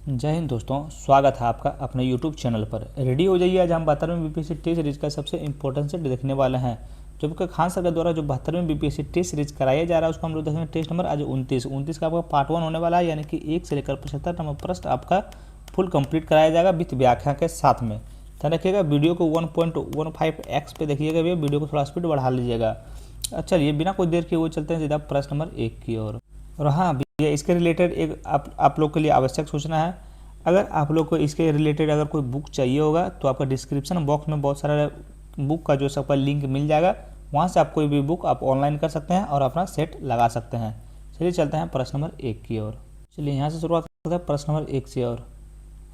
जय हिंद दोस्तों, स्वागत है आपका अपने YouTube चैनल पर। रेडी हो जाइए, आज हम 72वें बीपीएससी टेस्ट सीरीज का सबसे इंपॉर्टेंट सेट देखने वाले हैं। जबकि खान सर के द्वारा जो 72वें बीपीएससी टेस्ट सीरीज कराया जा रहा है उसको हम लोग देखेंगे टेस्ट नंबर आज 29 का आपका पार्ट 1 होने वाला है, यानी कि 1 से लेकर 75 नंबर प्रश्न आपका फुल कंप्लीट कराया जाएगा विथ व्याख्या के साथ में। ध्यान रखिएगा, वीडियो को 1.15x पे देखिएगा भैया, वीडियो को थोड़ा स्पीड बढ़ा लीजिएगा। चलिए बिना कोई देर के वो चलते हैं सीधा प्रश्न नंबर 1 की ओर। और हाँ भैया, इसके रिलेटेड एक आप लोग के लिए आवश्यक सूचना है। अगर आप लोग को इसके रिलेटेड अगर कोई बुक चाहिए होगा तो आपका डिस्क्रिप्शन बॉक्स में बहुत सारा बुक का जो सबका लिंक मिल जाएगा, वहाँ से आप कोई भी बुक आप ऑनलाइन कर सकते हैं और अपना सेट लगा सकते हैं। चलिए चलते हैं प्रश्न नंबर 1 की ओर। चलिए यहाँ से शुरुआत करते हैं प्रश्न नंबर 1 से। और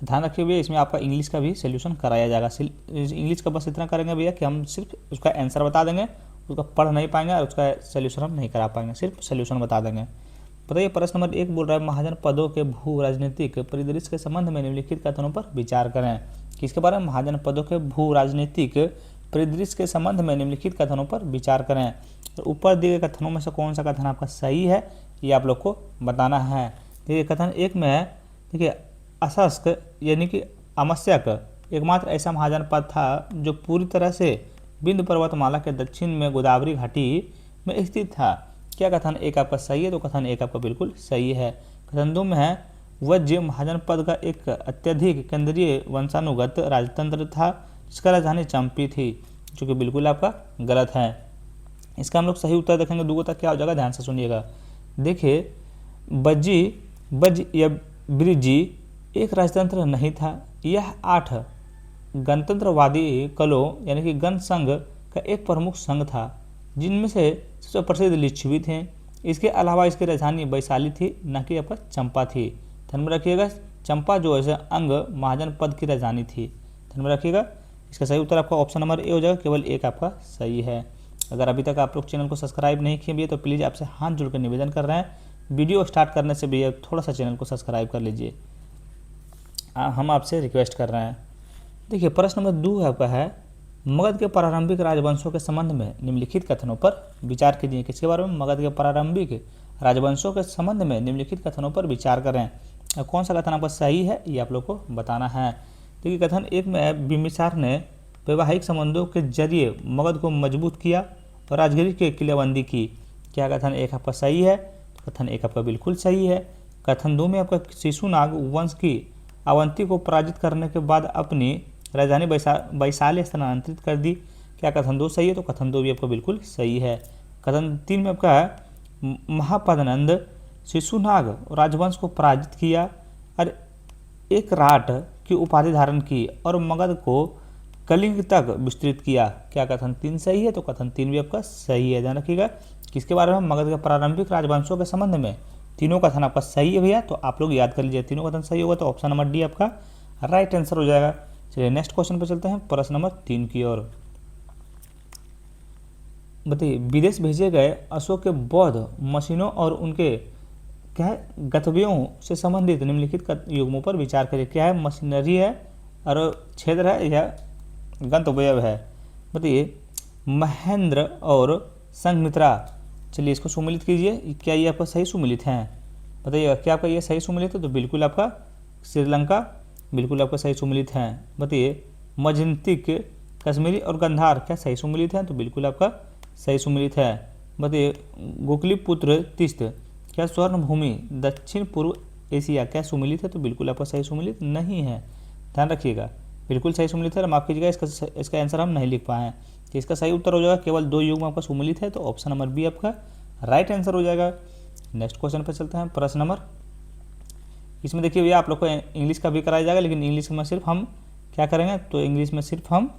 ध्यान रखिए भैया, इसमें आपका इंग्लिश का भी सोल्यूशन कराया जाएगा। इंग्लिश का बस इतना करेंगे भैया कि हम सिर्फ उसका आंसर बता देंगे, उसका पढ़ नहीं पाएंगे और उसका सोल्यूशन हम नहीं करा पाएंगे, सिर्फ सोल्यूशन बता देंगे। बताइए प्रश्न नंबर 1 बोल रहा है, महाजन पदों के भू राजनीतिक परिदृश्य के संबंध में निम्नलिखित कथनों पर विचार करें। किसके बारे में? महाजन पदों के भू राजनीतिक परिदृश्य के संबंध में निम्नलिखित कथनों पर विचार करें। तो ऊपर दिए गए कथनों में से कौन सा कथन आपका सही है, ये आप लोग को बताना है। देखिए कथन 1 में है, देखिए अशस्क यानी कि अमस्यक एकमात्र ऐसा महाजन पद था जो पूरी तरह से विंध्य पर्वतमाला के दक्षिण में गोदावरी घाटी में स्थित था। क्या कथन 1 आपका सही है? तो कथन 1 आपका बिल्कुल सही है। कथन 2 में है, वज्य महाजन पद का एक अत्यधिक केंद्रीय वंशानुगत राजतंत्र था जिसका राजधानी चंपी थी, जो कि बिल्कुल आपका गलत है। इसका हम लोग सही उत्तर देखेंगे दूगो तक क्या हो जाएगा, ध्यान से सुनिएगा। देखिए बज या ब्रिजी एक राजतंत्र नहीं था, यह 8 गणतंत्रवादी कलों यानी कि गण संघ का एक प्रमुख संघ था, जिनमें से सबसे प्रसिद्ध लिच्छवी थे। इसके अलावा इसकी राजधानी वैशाली थी, न कि आपका चंपा थी। ध्यान में रखिएगा, चंपा जो है अंग महाजन पद की राजधानी थी। ध्यान में रखिएगा, इसका सही उत्तर आपका ऑप्शन नंबर ए हो जाएगा, केवल 1 आपका सही है। अगर अभी तक आप लोग चैनल को सब्सक्राइब नहीं किए भैया तो प्लीज़ आपसे हाथ जोड़ कर निवेदन कर रहे हैं, वीडियो स्टार्ट करने से भैया थोड़ा सा चैनल को सब्सक्राइब कर लीजिए, हम आपसे रिक्वेस्ट कर रहे हैं। देखिए प्रश्न नंबर 2 आपका है, मगध के प्रारंभिक राजवंशों के संबंध में निम्नलिखित कथनों पर विचार कीजिए। किसके बारे में? मगध के प्रारंभिक राजवंशों के संबंध में निम्नलिखित कथनों पर विचार करें। कौन सा कथन आपका सही है, ये आप लोग को बताना है। देखिए कथन 1 में बिम्बिसार ने वैवाहिक संबंधों के जरिए मगध को मजबूत किया और राजगिरी की किलेबंदी की। क्या कथन 1 आपका सही है? कथन 1 आपका बिल्कुल सही है। कथन 2 में आपका शिशुनाग वंश की अवंती को पराजित करने के बाद अपनी राजधानी वैशाली स्थानांतरित कर दी। क्या कथन 2 सही है? तो कथन 2 भी आपका बिल्कुल सही है। कथन 3 में आपका है, महापदनंद शिशुनाग राजवंश को पराजित किया और एक राट की उपाधि धारण की और मगध को कलिंग तक विस्तृत किया। क्या कथन 3 सही है? तो कथन 3 भी आपका सही है। ध्यान रखिएगा, किसके बारे में? मगध के प्रारंभिक राजवंशों के संबंध में। तीनों कथन आपका सही है भैया, तो आप लोग याद कर लीजिए, तीनों कथन सही होगा तो ऑप्शन नंबर डी आपका राइट आंसर हो जाएगा। चलिए नेक्स्ट क्वेश्चन पर चलते हैं, प्रश्न नंबर 3 की ओर। बताइए, विदेश भेजे गए अशोक के बौद्ध मशीनों और उनके क्या है गतव्यों से संबंधित निम्नलिखित युग्मों पर विचार करिए। क्या है? मशीनरी है और क्षेत्र है या गंतव्य है। बताइए, महेंद्र और संघमित्रा, चलिए इसको सुमिलित कीजिए। क्या ये आपका सही सुमिलित है? बताइए क्या आपका ये सही सुमिलित है? तो बिल्कुल आपका श्रीलंका बिल्कुल आपका सही सुमिलित है। बताइए, मजंतिक कश्मीरी और गंधार क्या सही सुमिलित है? तो बिल्कुल आपका सही सुमिलित है। बताइए, गोकलीपुत्र तीस्त क्या स्वर्ण भूमि दक्षिण पूर्व एशिया क्या सुमिलित है? तो बिल्कुल आपका सही सुमिलित नहीं है। ध्यान रखिएगा, बिल्कुल सही सुमिलित है। माफ कीजिएगा, इसका आंसर हम नहीं लिख पाए हैं, तो इसका सही उत्तर हो जाएगा केवल 2 युग में आपका सुमिलित है, तो ऑप्शन नंबर बी आपका राइट आंसर हो जाएगा। नेक्स्ट क्वेश्चन पर चलते हैं, प्रश्न नंबर, इसमें देखिए भैया आप लोग को इंग्लिश का भी कराया जाएगा, लेकिन इंग्लिश में सिर्फ हम क्या करेंगे, तो इंग्लिश में सिर्फ हम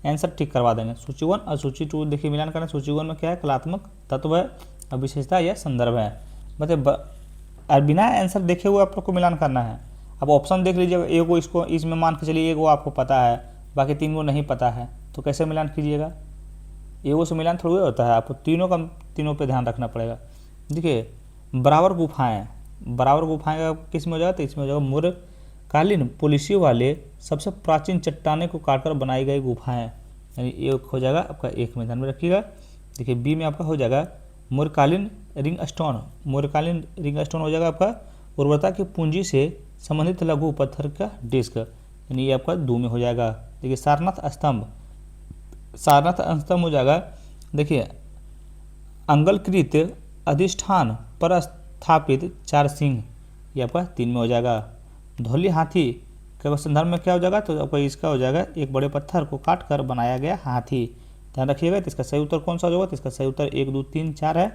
आंसर ठीक करवा देंगे। सूची 1 और सूची 2 देखिए मिलान करें। सूची 1 में क्या है? कलात्मक तत्व है, विशेषता या संदर्भ है। बताइए, बिना आंसर देखे हुए आप लोग को मिलान करना है। अब ऑप्शन देख लीजिएगा, एगो इसको इसमें मान के चलिए एगो आपको पता है, बाकी 3 को नहीं पता है, तो कैसे मिलान कीजिएगा? एगो से मिलान थोड़ी होता है, आपको तीनों पे ध्यान रखना पड़ेगा। देखिए, बराबर गुफाएं का किस में हो जाएगा? तो इसमें हो जाएगा मौर्यकालीन पुलिसियों वाले सबसे प्राचीन चट्टाने को काटकर बनाई गई गुफाएं, यानी एक हो जाएगा आपका 1 में। ध्यान में रखिएगा। देखिए बी में आपका हो जाएगा मौर्यकालीन रिंग स्टोन हो जाएगा आपका उर्वरता की पूंजी से संबंधित लघु पत्थर का डिस्क, यानी ये आपका दो में हो जाएगा। देखिए सारनाथ स्तंभ, सारनाथ स्तंभ हो जाएगा। देखिए अंगलकृत अधिष्ठान पर स्थापित 4 सिंह, ये आपका 3 में हो जाएगा। धौली हाथी के संदर्भ में क्या हो जाएगा, तो आपका इसका हो जाएगा एक बड़े पत्थर को काट कर बनाया गया हाथी। ध्यान रखिएगा। तो इसका सही उत्तर कौन सा हो जाएगा, तो इसका सही उत्तर 1 2 3 4 है,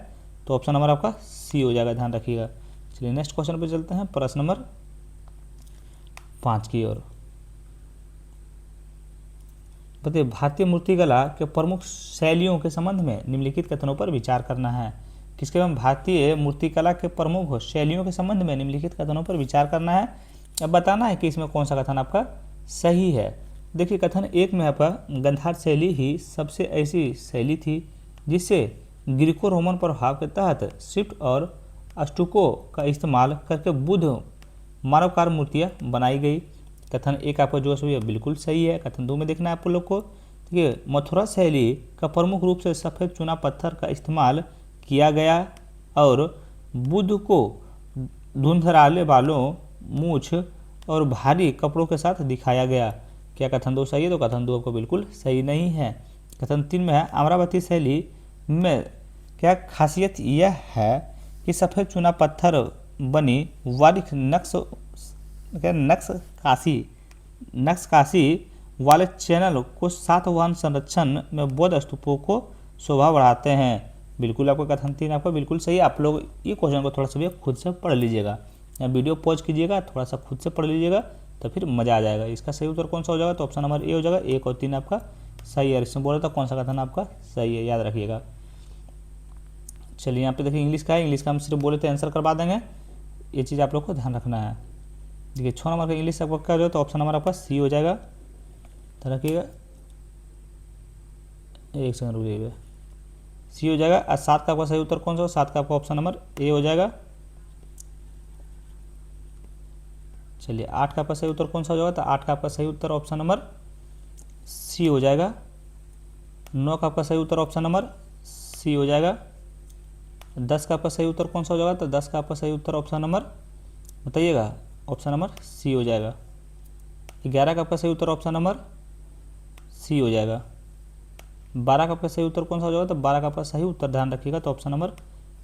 तो ऑप्शन नंबर आपका सी हो जाएगा। ध्यान रखिएगा। चलिए नेक्स्ट क्वेश्चन पे चलते हैं, प्रश्न नंबर 5 की ओर। बताइए भारतीय मूर्तिकला के प्रमुख शैलियों के संबंध में निम्नलिखित कथनों पर विचार करना है। किसके में भारतीय मूर्तिकला के प्रमुख शैलियों के संबंध में निम्नलिखित कथनों पर विचार करना है। अब बताना है कि इसमें कौन सा कथन आपका सही है। देखिए कथन 1 में आपका गंधार शैली ही सबसे ऐसी शैली थी जिससे ग्रीको रोमन प्रभाव के तहत शिफ्ट और स्टुको का इस्तेमाल करके बुद्ध मानवकार मूर्तियाँ बनाई गई। कथन 1 आपका जो है बिल्कुल सही है। कथन 2 में देखना है आप लोग को, देखिए मथुरा शैली का प्रमुख रूप से सफ़ेद चूना पत्थर का इस्तेमाल किया गया और बुद्ध को धुंधराले बालों, मूछ और भारी कपड़ों के साथ दिखाया गया। क्या कथन 2 सही है, तो कथन 2 आपको बिल्कुल सही नहीं है। कथन 3 में है अमरावती शैली में क्या खासियत यह है कि सफ़ेद चूना पत्थर बनी वारिक नक्शकाशी वाले चैनल को सातवाहन संरक्षण में बौद्ध स्तूपों को शोभा बढ़ाते हैं। बिल्कुल आपका कथन 3 आपका बिल्कुल सही है। आप लोग ये क्वेश्चन को थोड़ा सा भी खुद से पढ़ लीजिएगा, या वीडियो पॉज कीजिएगा, थोड़ा सा खुद से पढ़ लीजिएगा, तो फिर मज़ा आ जाएगा। इसका सही उत्तर कौन सा हो जाएगा, तो ऑप्शन नंबर ए हो जाएगा। 1 और 3 आपका सही है। इसमें बोला था कौन सा कथन आपका सही है, याद रखिएगा। चलिए यहाँ पे देखिए इंग्लिश का है, इंग्लिश का हम सिर्फ बोले थे आंसर करवा देंगे, ये चीज़ आप लोग को ध्यान रखना है। देखिए 6 नंबर का इंग्लिश आपका क्या हो जाएगा, तो ऑप्शन नंबर आपका सी हो जाएगा। ध्यान रखिएगा, एक सेकंड रुकिएगा, सी हो जाएगा। और 7 का आपका सही उत्तर कौन सा हो, 7 का आपका ऑप्शन नंबर ए हो जाएगा। चलिए 8 का आपका सही उत्तर कौन सा हो जाएगा, तो 8 का आपका सही उत्तर ऑप्शन नंबर सी हो जाएगा। 9 का आपका सही उत्तर ऑप्शन नंबर सी हो जाएगा। 10 का आपका सही उत्तर कौन सा हो जाएगा, तो 10 का आपका सही उत्तर ऑप्शन नंबर बताइएगा, ऑप्शन नंबर सी हो जाएगा। 11 का आपका सही उत्तर ऑप्शन नंबर सी हो जाएगा। 12 का आपका सही उत्तर कौन सा हो जाएगा, तो 12 का आपका सही उत्तर ध्यान रखिएगा, तो ऑप्शन नंबर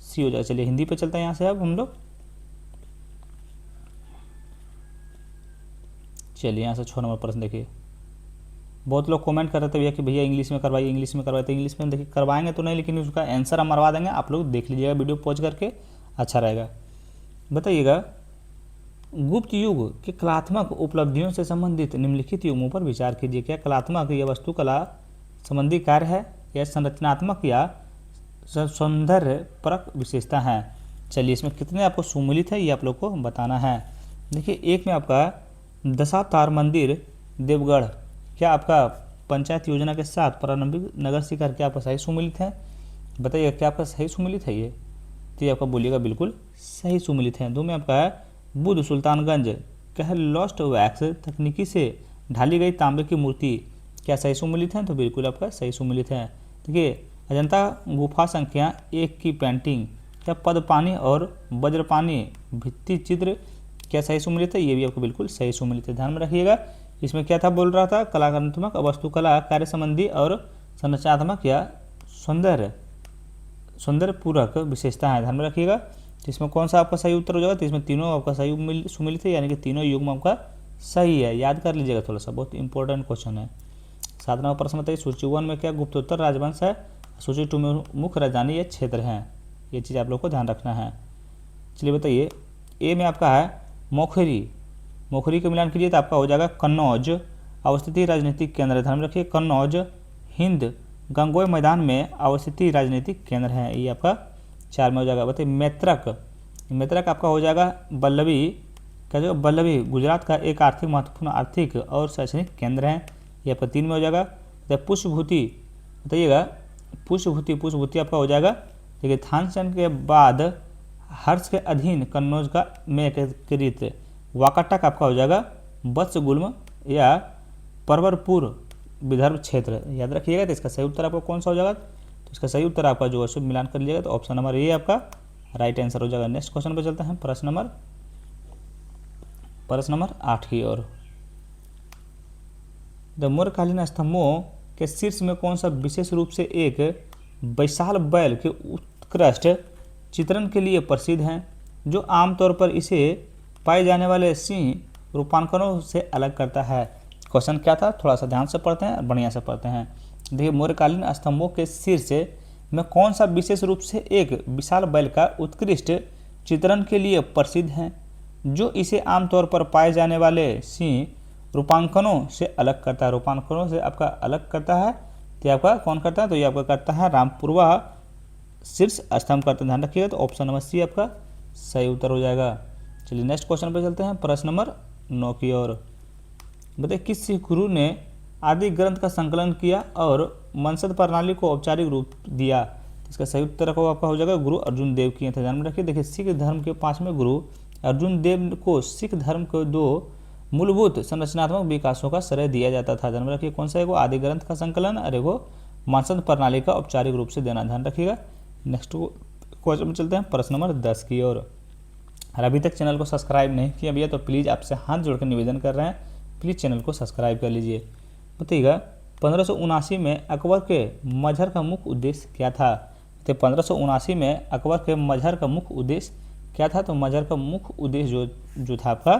सी हो जाएगा। चलिए हिंदी पे चलते हैं यहाँ से अब हम लोग। चलिए यहाँ से 6 नंबर प्रश्न देखिए। बहुत लोग कमेंट कर रहे थे भैया कि भैया इंग्लिश में करवाइए, इंग्लिश में करवाए, तो इंग्लिश में देखिए करवाएंगे तो नहीं, लेकिन उसका आंसर हम मरवा देंगे, आप लोग देख लीजिएगा वीडियो पॉज करके, अच्छा रहेगा। बताइएगा गुप्त युग के कलात्मक उपलब्धियों से संबंधित निम्नलिखित युगों पर विचार कीजिए। क्या कलात्मक या वास्तुकला संबंधी कार्य है, या संरचनात्मक या सौंदर्य परक विशेषता है। चलिए इसमें कितने आपको सुमिलित है ये आप लोग को बताना है। देखिए 1 में आपका दशावतार मंदिर देवगढ़, क्या आपका पंचायत योजना के साथ प्रारंभिक नगर शिखर क्या आपका सही सुमिलित है, बताइए क्या आपका सही सुमिलित है ये, तो ये आपका बोलिएगा बिल्कुल सही सुमिलित है। 2 में आपका है बुद्ध सुल्तानगंज कह लॉस्ट वैक्स तकनीकी से ढाली गई तांबे की मूर्ति, क्या सही सुमिलित है, तो बिल्कुल आपका सही सुमिलित है। देखिए अजंता गुफा संख्या 1 की पेंटिंग, क्या पदपानी और वज्रपानी भित्ति चित्र क्या सही सुमिलित है, ये भी आपको बिल्कुल सही सुमिलित है। ध्यान में रखिएगा। इसमें क्या था बोल रहा था, कलात्मक वास्तुकला कार्य संबंधी और संरचनात्मक या सौंदर्य पूरक विशेषता है। ध्यान में रखिएगा। तो इसमें कौन सा आपका सही उत्तर हो जाएगा, तो इसमें तीनों आपका सही सुमिलित है, यानी कि तीनों युग्म आपका सही है। याद कर लीजिएगा, थोड़ा सा बहुत इंपॉर्टेंट क्वेश्चन है। 7 नंबर प्रश्न बताइए सूची 1 में क्या गुप्तोत्तर राजवंश है, सूची 2 में मुख्य राजधानी या क्षेत्र हैं, ये चीज़ आप लोग को ध्यान रखना है। चलिए बताइए ए में आपका है मोखरी के मिलान कीजिए तो आपका हो जाएगा कन्नौज अवस्थित राजनीतिक केंद्र। ध्यान रखिए कन्नौज हिंद गंगोय मैदान में अवस्थित राजनीतिक केंद्र है, ये आपका 4 में हो जाएगा। बताइए मेत्रक आपका हो जाएगा बल्लभी गुजरात का एक महत्वपूर्ण आर्थिक और शैक्षणिक केंद्र है, ये आपका 3 में हो जाएगा। पुष्पभूति बताइएगा पुष्पभूति आपका हो जाएगा। देखिए थानचंद के बाद हर्ष के अधीन कन्नौज का में एकीकृत वाकाटक आपका हो जाएगा वत्सगुल्म या परवरपुर विदर्भ क्षेत्र, याद रखिएगा। तो इसका सही उत्तर आपका कौन सा हो जाएगा, तो इसका सही उत्तर आपका जो है मिलान कर लीजिएगा, तो ऑप्शन नंबर ए आपका राइट आंसर हो जाएगा। नेक्स्ट क्वेश्चन पर चलते हैं, प्रश्न नंबर प्रश्न नंबर 8 की ओर। द मौर्यकालीन स्तंभों के शीर्ष में कौन सा विशेष रूप से एक विशाल बैल के उत्कृष्ट चित्रण के लिए प्रसिद्ध है, जो आमतौर पर इसे पाए जाने वाले सिंह रूपांकनों से अलग करता है। क्वेश्चन क्या था, थोड़ा सा ध्यान से पढ़ते हैं और बढ़िया से पढ़ते हैं। देखिए, मौर्यकालीन स्तंभों के शीर्ष में कौन सा विशेष रूप से एक विशाल बैल का उत्कृष्ट चित्रण के लिए प्रसिद्ध है, जो इसे आमतौर पर पाए जाने वाले सिंह रूपांकनों से अलग करता है। रूपांकनों से आपका अलग करता है, तो आपका कौन करता है, तो ये आपका करता है रामपुरवा शीर्ष स्तंभ करते हैं। ध्यान रखिएगा, तो ऑप्शन नंबर सी आपका सही उत्तर हो जाएगा। चलिए नेक्स्ट क्वेश्चन पे चलते हैं, प्रश्न नंबर 9 की ओर। बताइए, किस सिख गुरु ने आदि ग्रंथ का संकलन किया और मंसद प्रणाली को औपचारिक रूप दिया? इसका सही उत्तर आपका हो जाएगा गुरु अर्जुन देव किए थे। ध्यान में रखिए, देखिए सिख धर्म के 5वें गुरु अर्जुन देव को सिख धर्म के 2 मूलभूत संरचनात्मक विकासों का श्रेय दिया जाता था। ध्यान में रखिए, कौन सा है, आदि ग्रंथ का संकलन और एगो मंसद प्रणाली का औपचारिक रूप से देना। ध्यान रखिएगा। नेक्स्ट क्वेश्चन में चलते हैं, प्रश्न नंबर 10 की ओर। और अभी तक चैनल को सब्सक्राइब नहीं किया भैया तो प्लीज़ आपसे हाथ जोड़ कर निवेदन कर रहे हैं, प्लीज़ चैनल को सब्सक्राइब कर लीजिए। बताइएगा, 1579 में अकबर के मजहर का मुख्य उद्देश्य क्या था? तो 1579 में अकबर के मजहर का मुख्य उद्देश्य क्या था? तो मजहर का मुख्य उद्देश्य जो था आपका,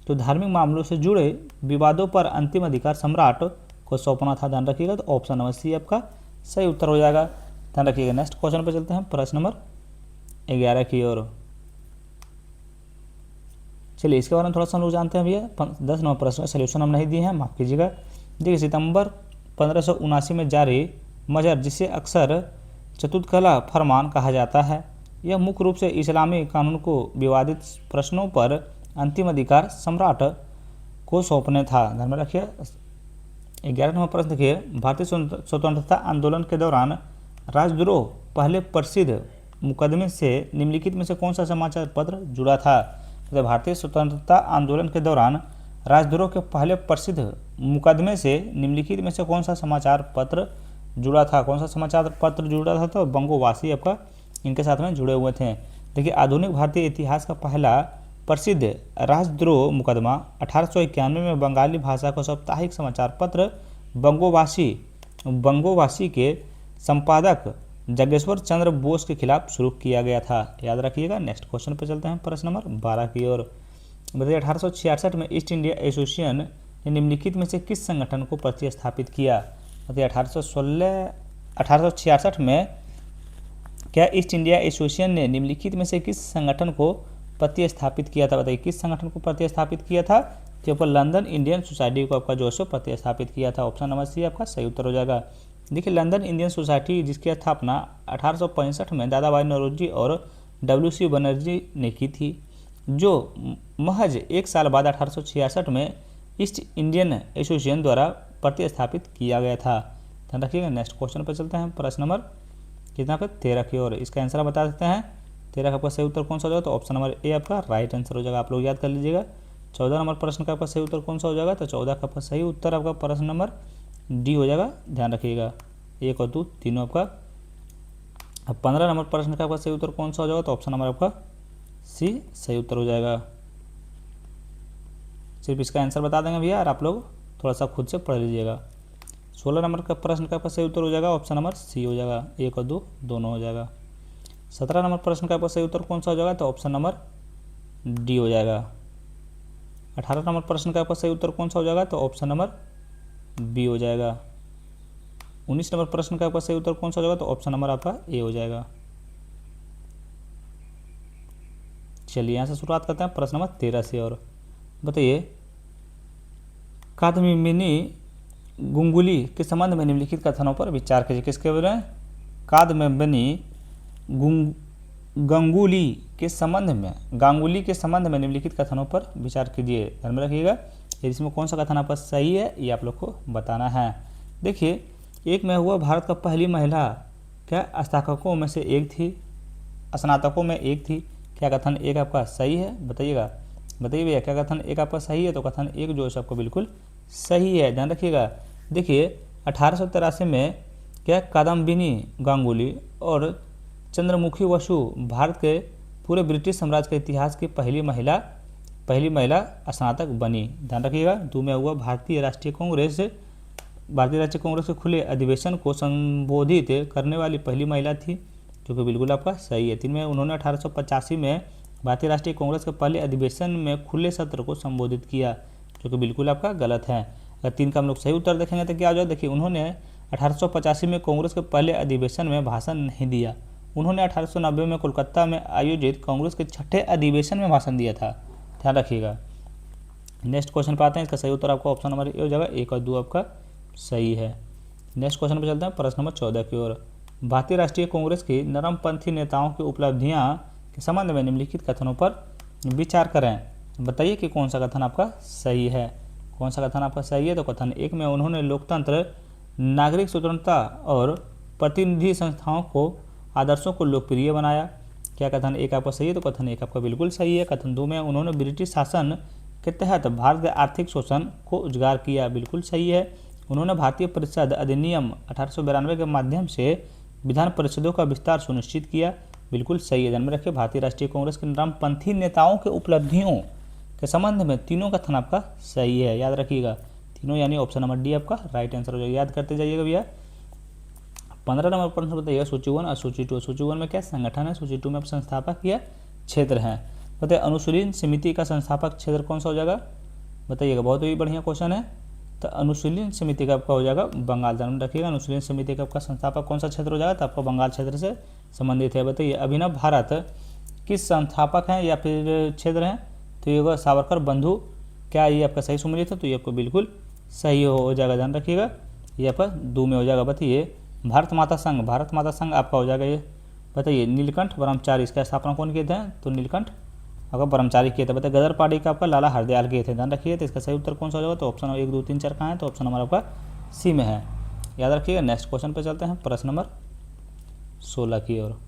तो धार्मिक मामलों से जुड़े विवादों पर अंतिम अधिकार सम्राट को सौंपना था। ध्यान रखिएगा, तो ऑप्शन नंबर सी आपका सही उत्तर हो जाएगा। ध्यान रखिएगा। नेक्स्ट क्वेश्चन पर चलते हैं, प्रश्न नंबर 11 की ओर। चलिए इसके बारे में थोड़ा सा हम लोग जानते हैं भैया। 10 नंबर प्रश्न सोल्यूशन हम नहीं दिए हैं, माफ़ कीजिएगा। देखिए, सितंबर 1579 में जारी मजहर, जिसे अक्सर चतुर्थकला फरमान कहा जाता है, यह मुख्य रूप से इस्लामी कानून को विवादित प्रश्नों पर अंतिम अधिकार सम्राट को सौंपने था। ध्यान में रखिए। 11 नंबर प्रश्न देखिए, भारतीय स्वतंत्रता आंदोलन के दौरान राजद्रोह पहले प्रसिद्ध मुकदमे से निम्नलिखित में से कौन सा समाचार पत्र जुड़ा था? तो भारतीय स्वतंत्रता आंदोलन के दौरान राजद्रोह के पहले प्रसिद्ध मुकदमे से निम्नलिखित में से कौन सा समाचार पत्र जुड़ा था? कौन सा समाचार पत्र जुड़ा था? तो बंगोवासी आपका इनके साथ में जुड़े हुए थे। देखिए, आधुनिक भारतीय इतिहास का पहला प्रसिद्ध राजद्रोह मुकदमा 1891 में बंगाली भाषा का साप्ताहिक समाचार पत्र बंगोवासी के संपादक जगेश्वर चंद्र बोस के खिलाफ शुरू किया गया था। याद रखिएगा। नेक्स्ट क्वेश्चन पे चलते हैं, प्रश्न नंबर 12 की ओर। बताइए, 1866 में ईस्ट इंडिया एसोसिएशन ने निम्नलिखित में से किस संगठन को प्रतिस्थापित किया? बताइए, 1866 में क्या ईस्ट इंडिया एसोसिएशन ने निम्नलिखित में से किस संगठन को प्रतिस्थापित किया था? बताइए, किस संगठन को प्रतिस्थापित किया था? तो ऊपर लंदन इंडियन सोसाइटी को आपका जो है प्रतिस्थापित किया था। ऑप्शन नंबर सी आपका सही उत्तर हो जाएगा। देखिए, लंदन इंडियन सोसाइटी जिसकी स्थापना 1865 में दादा भाई नौरोजी और WC बनर्जी ने की थी, जो महज एक साल बाद 1866 में ईस्ट इंडियन एसोसिएशन द्वारा प्रतिस्थापित किया गया था। ध्यान रखिएगा। नेक्स्ट क्वेश्चन पर चलते हैं, प्रश्न नंबर कितना पे 13 की ओर। इसका आंसर बता देते हैं। 13 का आपका सही उत्तर कौन सा हो जाएगा? तो ऑप्शन नंबर ए आपका राइट आंसर हो जाएगा। आप लोग याद कर लीजिएगा। 14 नंबर प्रश्न का आपका सही उत्तर कौन सा हो जाएगा? तो 14 का आपका सही उत्तर आपका प्रश्न नंबर डी हो जाएगा। ध्यान रखिएगा, 1 और 2 तीनों आपका। अब 15 नंबर प्रश्न का आपका सही उत्तर कौन सा हो जाएगा? तो ऑप्शन नंबर आपका सी सही उत्तर हो जाएगा। सिर्फ इसका आंसर बता देंगे भैया और आप लोग थोड़ा सा खुद से पढ़ लीजिएगा। 16 नंबर का प्रश्न का आपका सही उत्तर हो जाएगा, ऑप्शन नंबर सी हो जाएगा। 1 और 2 दोनों हो जाएगा। 17 नंबर प्रश्न का आपका सही उत्तर कौन सा हो जाएगा? तो ऑप्शन नंबर डी हो जाएगा। 18 नंबर प्रश्न का आपका सही उत्तर कौन सा हो जाएगा? तो ऑप्शन नंबर बी हो जाएगा। 19 नंबर प्रश्न का आपका सही उत्तर कौन सा हो जाएगा? तो ऑप्शन नंबर आपका ए हो जाएगा। चलिए यहाँ से शुरुआत करते हैं प्रश्न नंबर 13 से। और बताइए, कादम्बिनी गुंगुली के संबंध में निम्नलिखित कथनों पर विचार कीजिए। किसके बारे में? कादम्बिनी गांगुली के संबंध में निम्नलिखित कथनों पर विचार कीजिए। ध्यान में रखिएगा, इसमें कौन सा कथन आपका सही है ये आप लोग को बताना है। देखिए, एक में हुआ भारत का पहली महिला क्या स्नातकों में से एक थी। क्या कथन एक आपका सही है? बताइए भैया, क्या कथन एक आपका सही है? तो कथन एक जो है आपको बिल्कुल सही है। ध्यान रखिएगा। देखिए, 1883 में क्या कादम्बिनी गांगुली और चंद्रमुखी बसु भारत के पूरे ब्रिटिश साम्राज्य के इतिहास की पहली पहली महिला स्नातक बनी। ध्यान रखिएगा। 2 में हुआ भारतीय राष्ट्रीय कांग्रेस के खुले अधिवेशन को संबोधित करने वाली पहली महिला थी, जो कि बिल्कुल आपका सही है। 3 में उन्होंने 1885 में भारतीय राष्ट्रीय कांग्रेस के पहले अधिवेशन में खुले सत्र को संबोधित किया, जो कि बिल्कुल आपका गलत है। अगर 3 का हम लोग सही उत्तर देखेंगे तो क्या हो जाएगा, देखिए उन्होंने 1885 में कांग्रेस के पहले अधिवेशन में भाषण नहीं दिया। उन्होंने 1890 में कोलकाता में आयोजित कांग्रेस के 6ठे अधिवेशन में भाषण दिया था। ध्यान रखिएगा। नेक्स्ट क्वेश्चन पर आते हैं। इसका सही उत्तर आपका ऑप्शन नंबर ए हो जाएगा, 1 और 2 आपका सही है। नेक्स्ट क्वेश्चन पर चलते हैं प्रश्न नंबर 14 की ओर। भारतीय राष्ट्रीय कांग्रेस की नरमपंथी नेताओं की उपलब्धियां के संबंध में निम्नलिखित कथनों पर विचार करें। बताइए कि कौन सा कथन आपका सही है। कौन सा कथन आपका सही है, तो कथन 1 में उन्होंने लोकतंत्र, नागरिक स्वतंत्रता और प्रतिनिधि संस्थाओं को आदर्शों को लोकप्रिय बनाया। क्या कथन 1 आपका सही है, तो कथन 1 आपका बिल्कुल सही है। कथन 2 में उन्होंने ब्रिटिश शासन के तहत भारत के आर्थिक शोषण को उजागर किया, बिल्कुल सही है। उन्होंने भारतीय परिषद अधिनियम 1892 के माध्यम से विधान परिषदों का विस्तार सुनिश्चित किया, बिल्कुल सही है। ध्यान में रखिए। भारतीय राष्ट्रीय कांग्रेस के नरमपंथी नेताओं के उपलब्धियों के संबंध में तीनों कथन आपका सही है, याद रखिएगा। तीनों यानी ऑप्शन नंबर डी आपका राइट आंसर हो जाएगा, याद करते जाइएगा भैया। 15 नंबर प्रश्न बताइएगा सूची 1 और सूची 2। सूची 1 में क्या संगठन है, सूची 2 में संस्थापक या क्षेत्र है। बताइए अनुशीलन समिति का संस्थापक क्षेत्र कौन सा हो जाएगा, बताइएगा। बहुत ही बढ़िया क्वेश्चन है। तो अनुशीलन समिति का आपका हो जाएगा बंगाल। ध्यान रखिएगा। अनुशीलन समिति का आपका संस्थापक कौन सा क्षेत्र हो जाएगा, तो आपका बंगाल क्षेत्र से संबंधित है। बताइए अभिनव भारत किस संस्थापक हैं या फिर क्षेत्र हैं, तो ये होगा सावरकर बंधु। क्या ये आपका सही सुमेलित है, तो ये आपको बिल्कुल सही हो जाएगा। ध्यान रखिएगा। ये आपका 2 में हो जाएगा। बताइए भारत माता संघ आपका हो जाएगा ये। बताइए नीलकंठ ब्रह्मचारी, इसका स्थापना कौन किए थे, तो नीलकंठ आपका ब्रह्मचारी किए थे। बताइए गदर पार्टी का आपका लाला हरदयाल किए थे। ध्यान रखिए। तो इसका सही उत्तर कौन सा हो जाएगा, तो ऑप्शन 1 2 3 4 कहाँ है, तो ऑप्शन नंबर आपका सी में है, याद रखिएगा। नेक्स्ट क्वेश्चन पे चलते हैं प्रश्न नंबर 16 की ओर।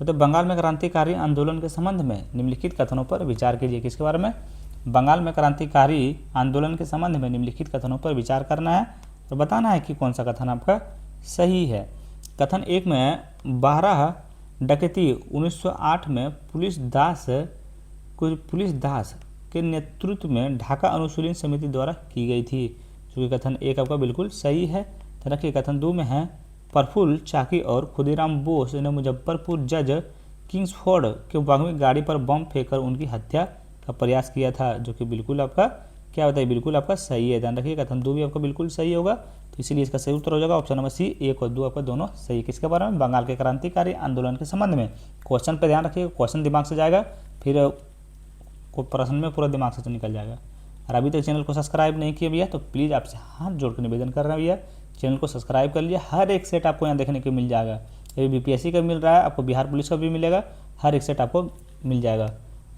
तो बंगाल में क्रांतिकारी आंदोलन के संबंध में निम्नलिखित कथनों पर विचार कीजिए। किसके बारे में, बंगाल में क्रांतिकारी आंदोलन के संबंध में निम्नलिखित कथनों पर विचार करना है और बताना है कि कौन सा कथन आपका सही है। कथन 1 में 12 डकैती 1908 में पुलिस दास के नेतृत्व में ढाका अनुशीलन समिति द्वारा की गई थी, जो कि कथन 1 आपका बिल्कुल सही है। तो रखिए कथन 2 में है प्रफुल्ल चाकी और खुदीराम बोस ने मुजफ्फरपुर जज किंग्सफोर्ड के बाग में गाड़ी पर बम फेंककर उनकी हत्या का प्रयास किया था, जो कि बिल्कुल आपका क्या होता है, बिल्कुल आपका सही है। ध्यान रखिए कथन 2 भी आपका बिल्कुल सही होगा, तो इसीलिए इसका सही उत्तर हो जाएगा ऑप्शन नंबर सी। 1 और 2 आपका दोनों सही। किसके बारे में, बंगाल के क्रांतिकारी आंदोलन के संबंध में। क्वेश्चन पे ध्यान रखिएगा, क्वेश्चन दिमाग से जाएगा, फिर प्रश्न में पूरा दिमाग से तो निकल जाएगा। और अभी तक चैनल को सब्सक्राइब नहीं किया भैया, तो प्लीज़ आपसे हाथ जोड़ कर निवेदन कर रहे हैं भैया, चैनल को सब्सक्राइब कर लीजिए। हर एक सेट आपको यहाँ देखने को मिल जाएगा। ये बीपीएससी का मिल रहा है, आपको बिहार पुलिस का भी मिलेगा, हर एक सेट आपको मिल जाएगा।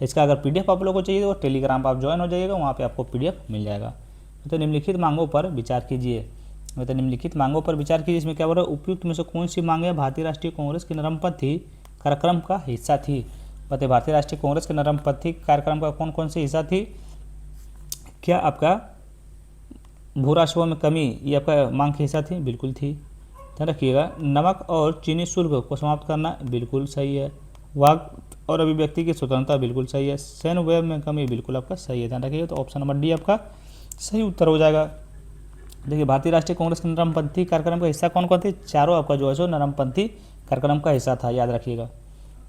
इसका अगर पीडीएफ आप लोगों को चाहिए तो टेलीग्राम पर आप ज्वाइन हो जाइएगा, वहाँ पे आपको पीडीएफ मिल जाएगा। तो निम्नलिखित मांगों पर विचार कीजिए। तो निम्नलिखित मांगों पर विचार कीजिए। इसमें क्या बोल रहा है, उपयुक्त में से कौन सी मांगे भारतीय राष्ट्रीय कांग्रेस की नरमपंथी कार्यक्रम का हिस्सा थी। बताइए भारतीय राष्ट्रीय कांग्रेस के नरमपंथी कार्यक्रम का कौन कौन सी हिस्सा थी। क्या आपका भू राजस्व में कमी ये आपका मांग की हिस्सा थी, बिल्कुल थी। ध्यान रखिएगा। नमक और चीनी शुल्क को समाप्त करना, बिल्कुल सही है। वाक और अभिव्यक्ति की स्वतंत्रता, बिल्कुल सही है। सैन्य व्यय में कमी, बिल्कुल आपका सही है। ध्यान रखिएगा। तो ऑप्शन नंबर डी आपका सही उत्तर हो जाएगा। देखिए भारतीय राष्ट्रीय कांग्रेस के नरमपंथी कार्यक्रम का हिस्सा कौन कौन थे, चारों आपका जो है सो नरमपंथी कार्यक्रम का हिस्सा था, याद रखिएगा।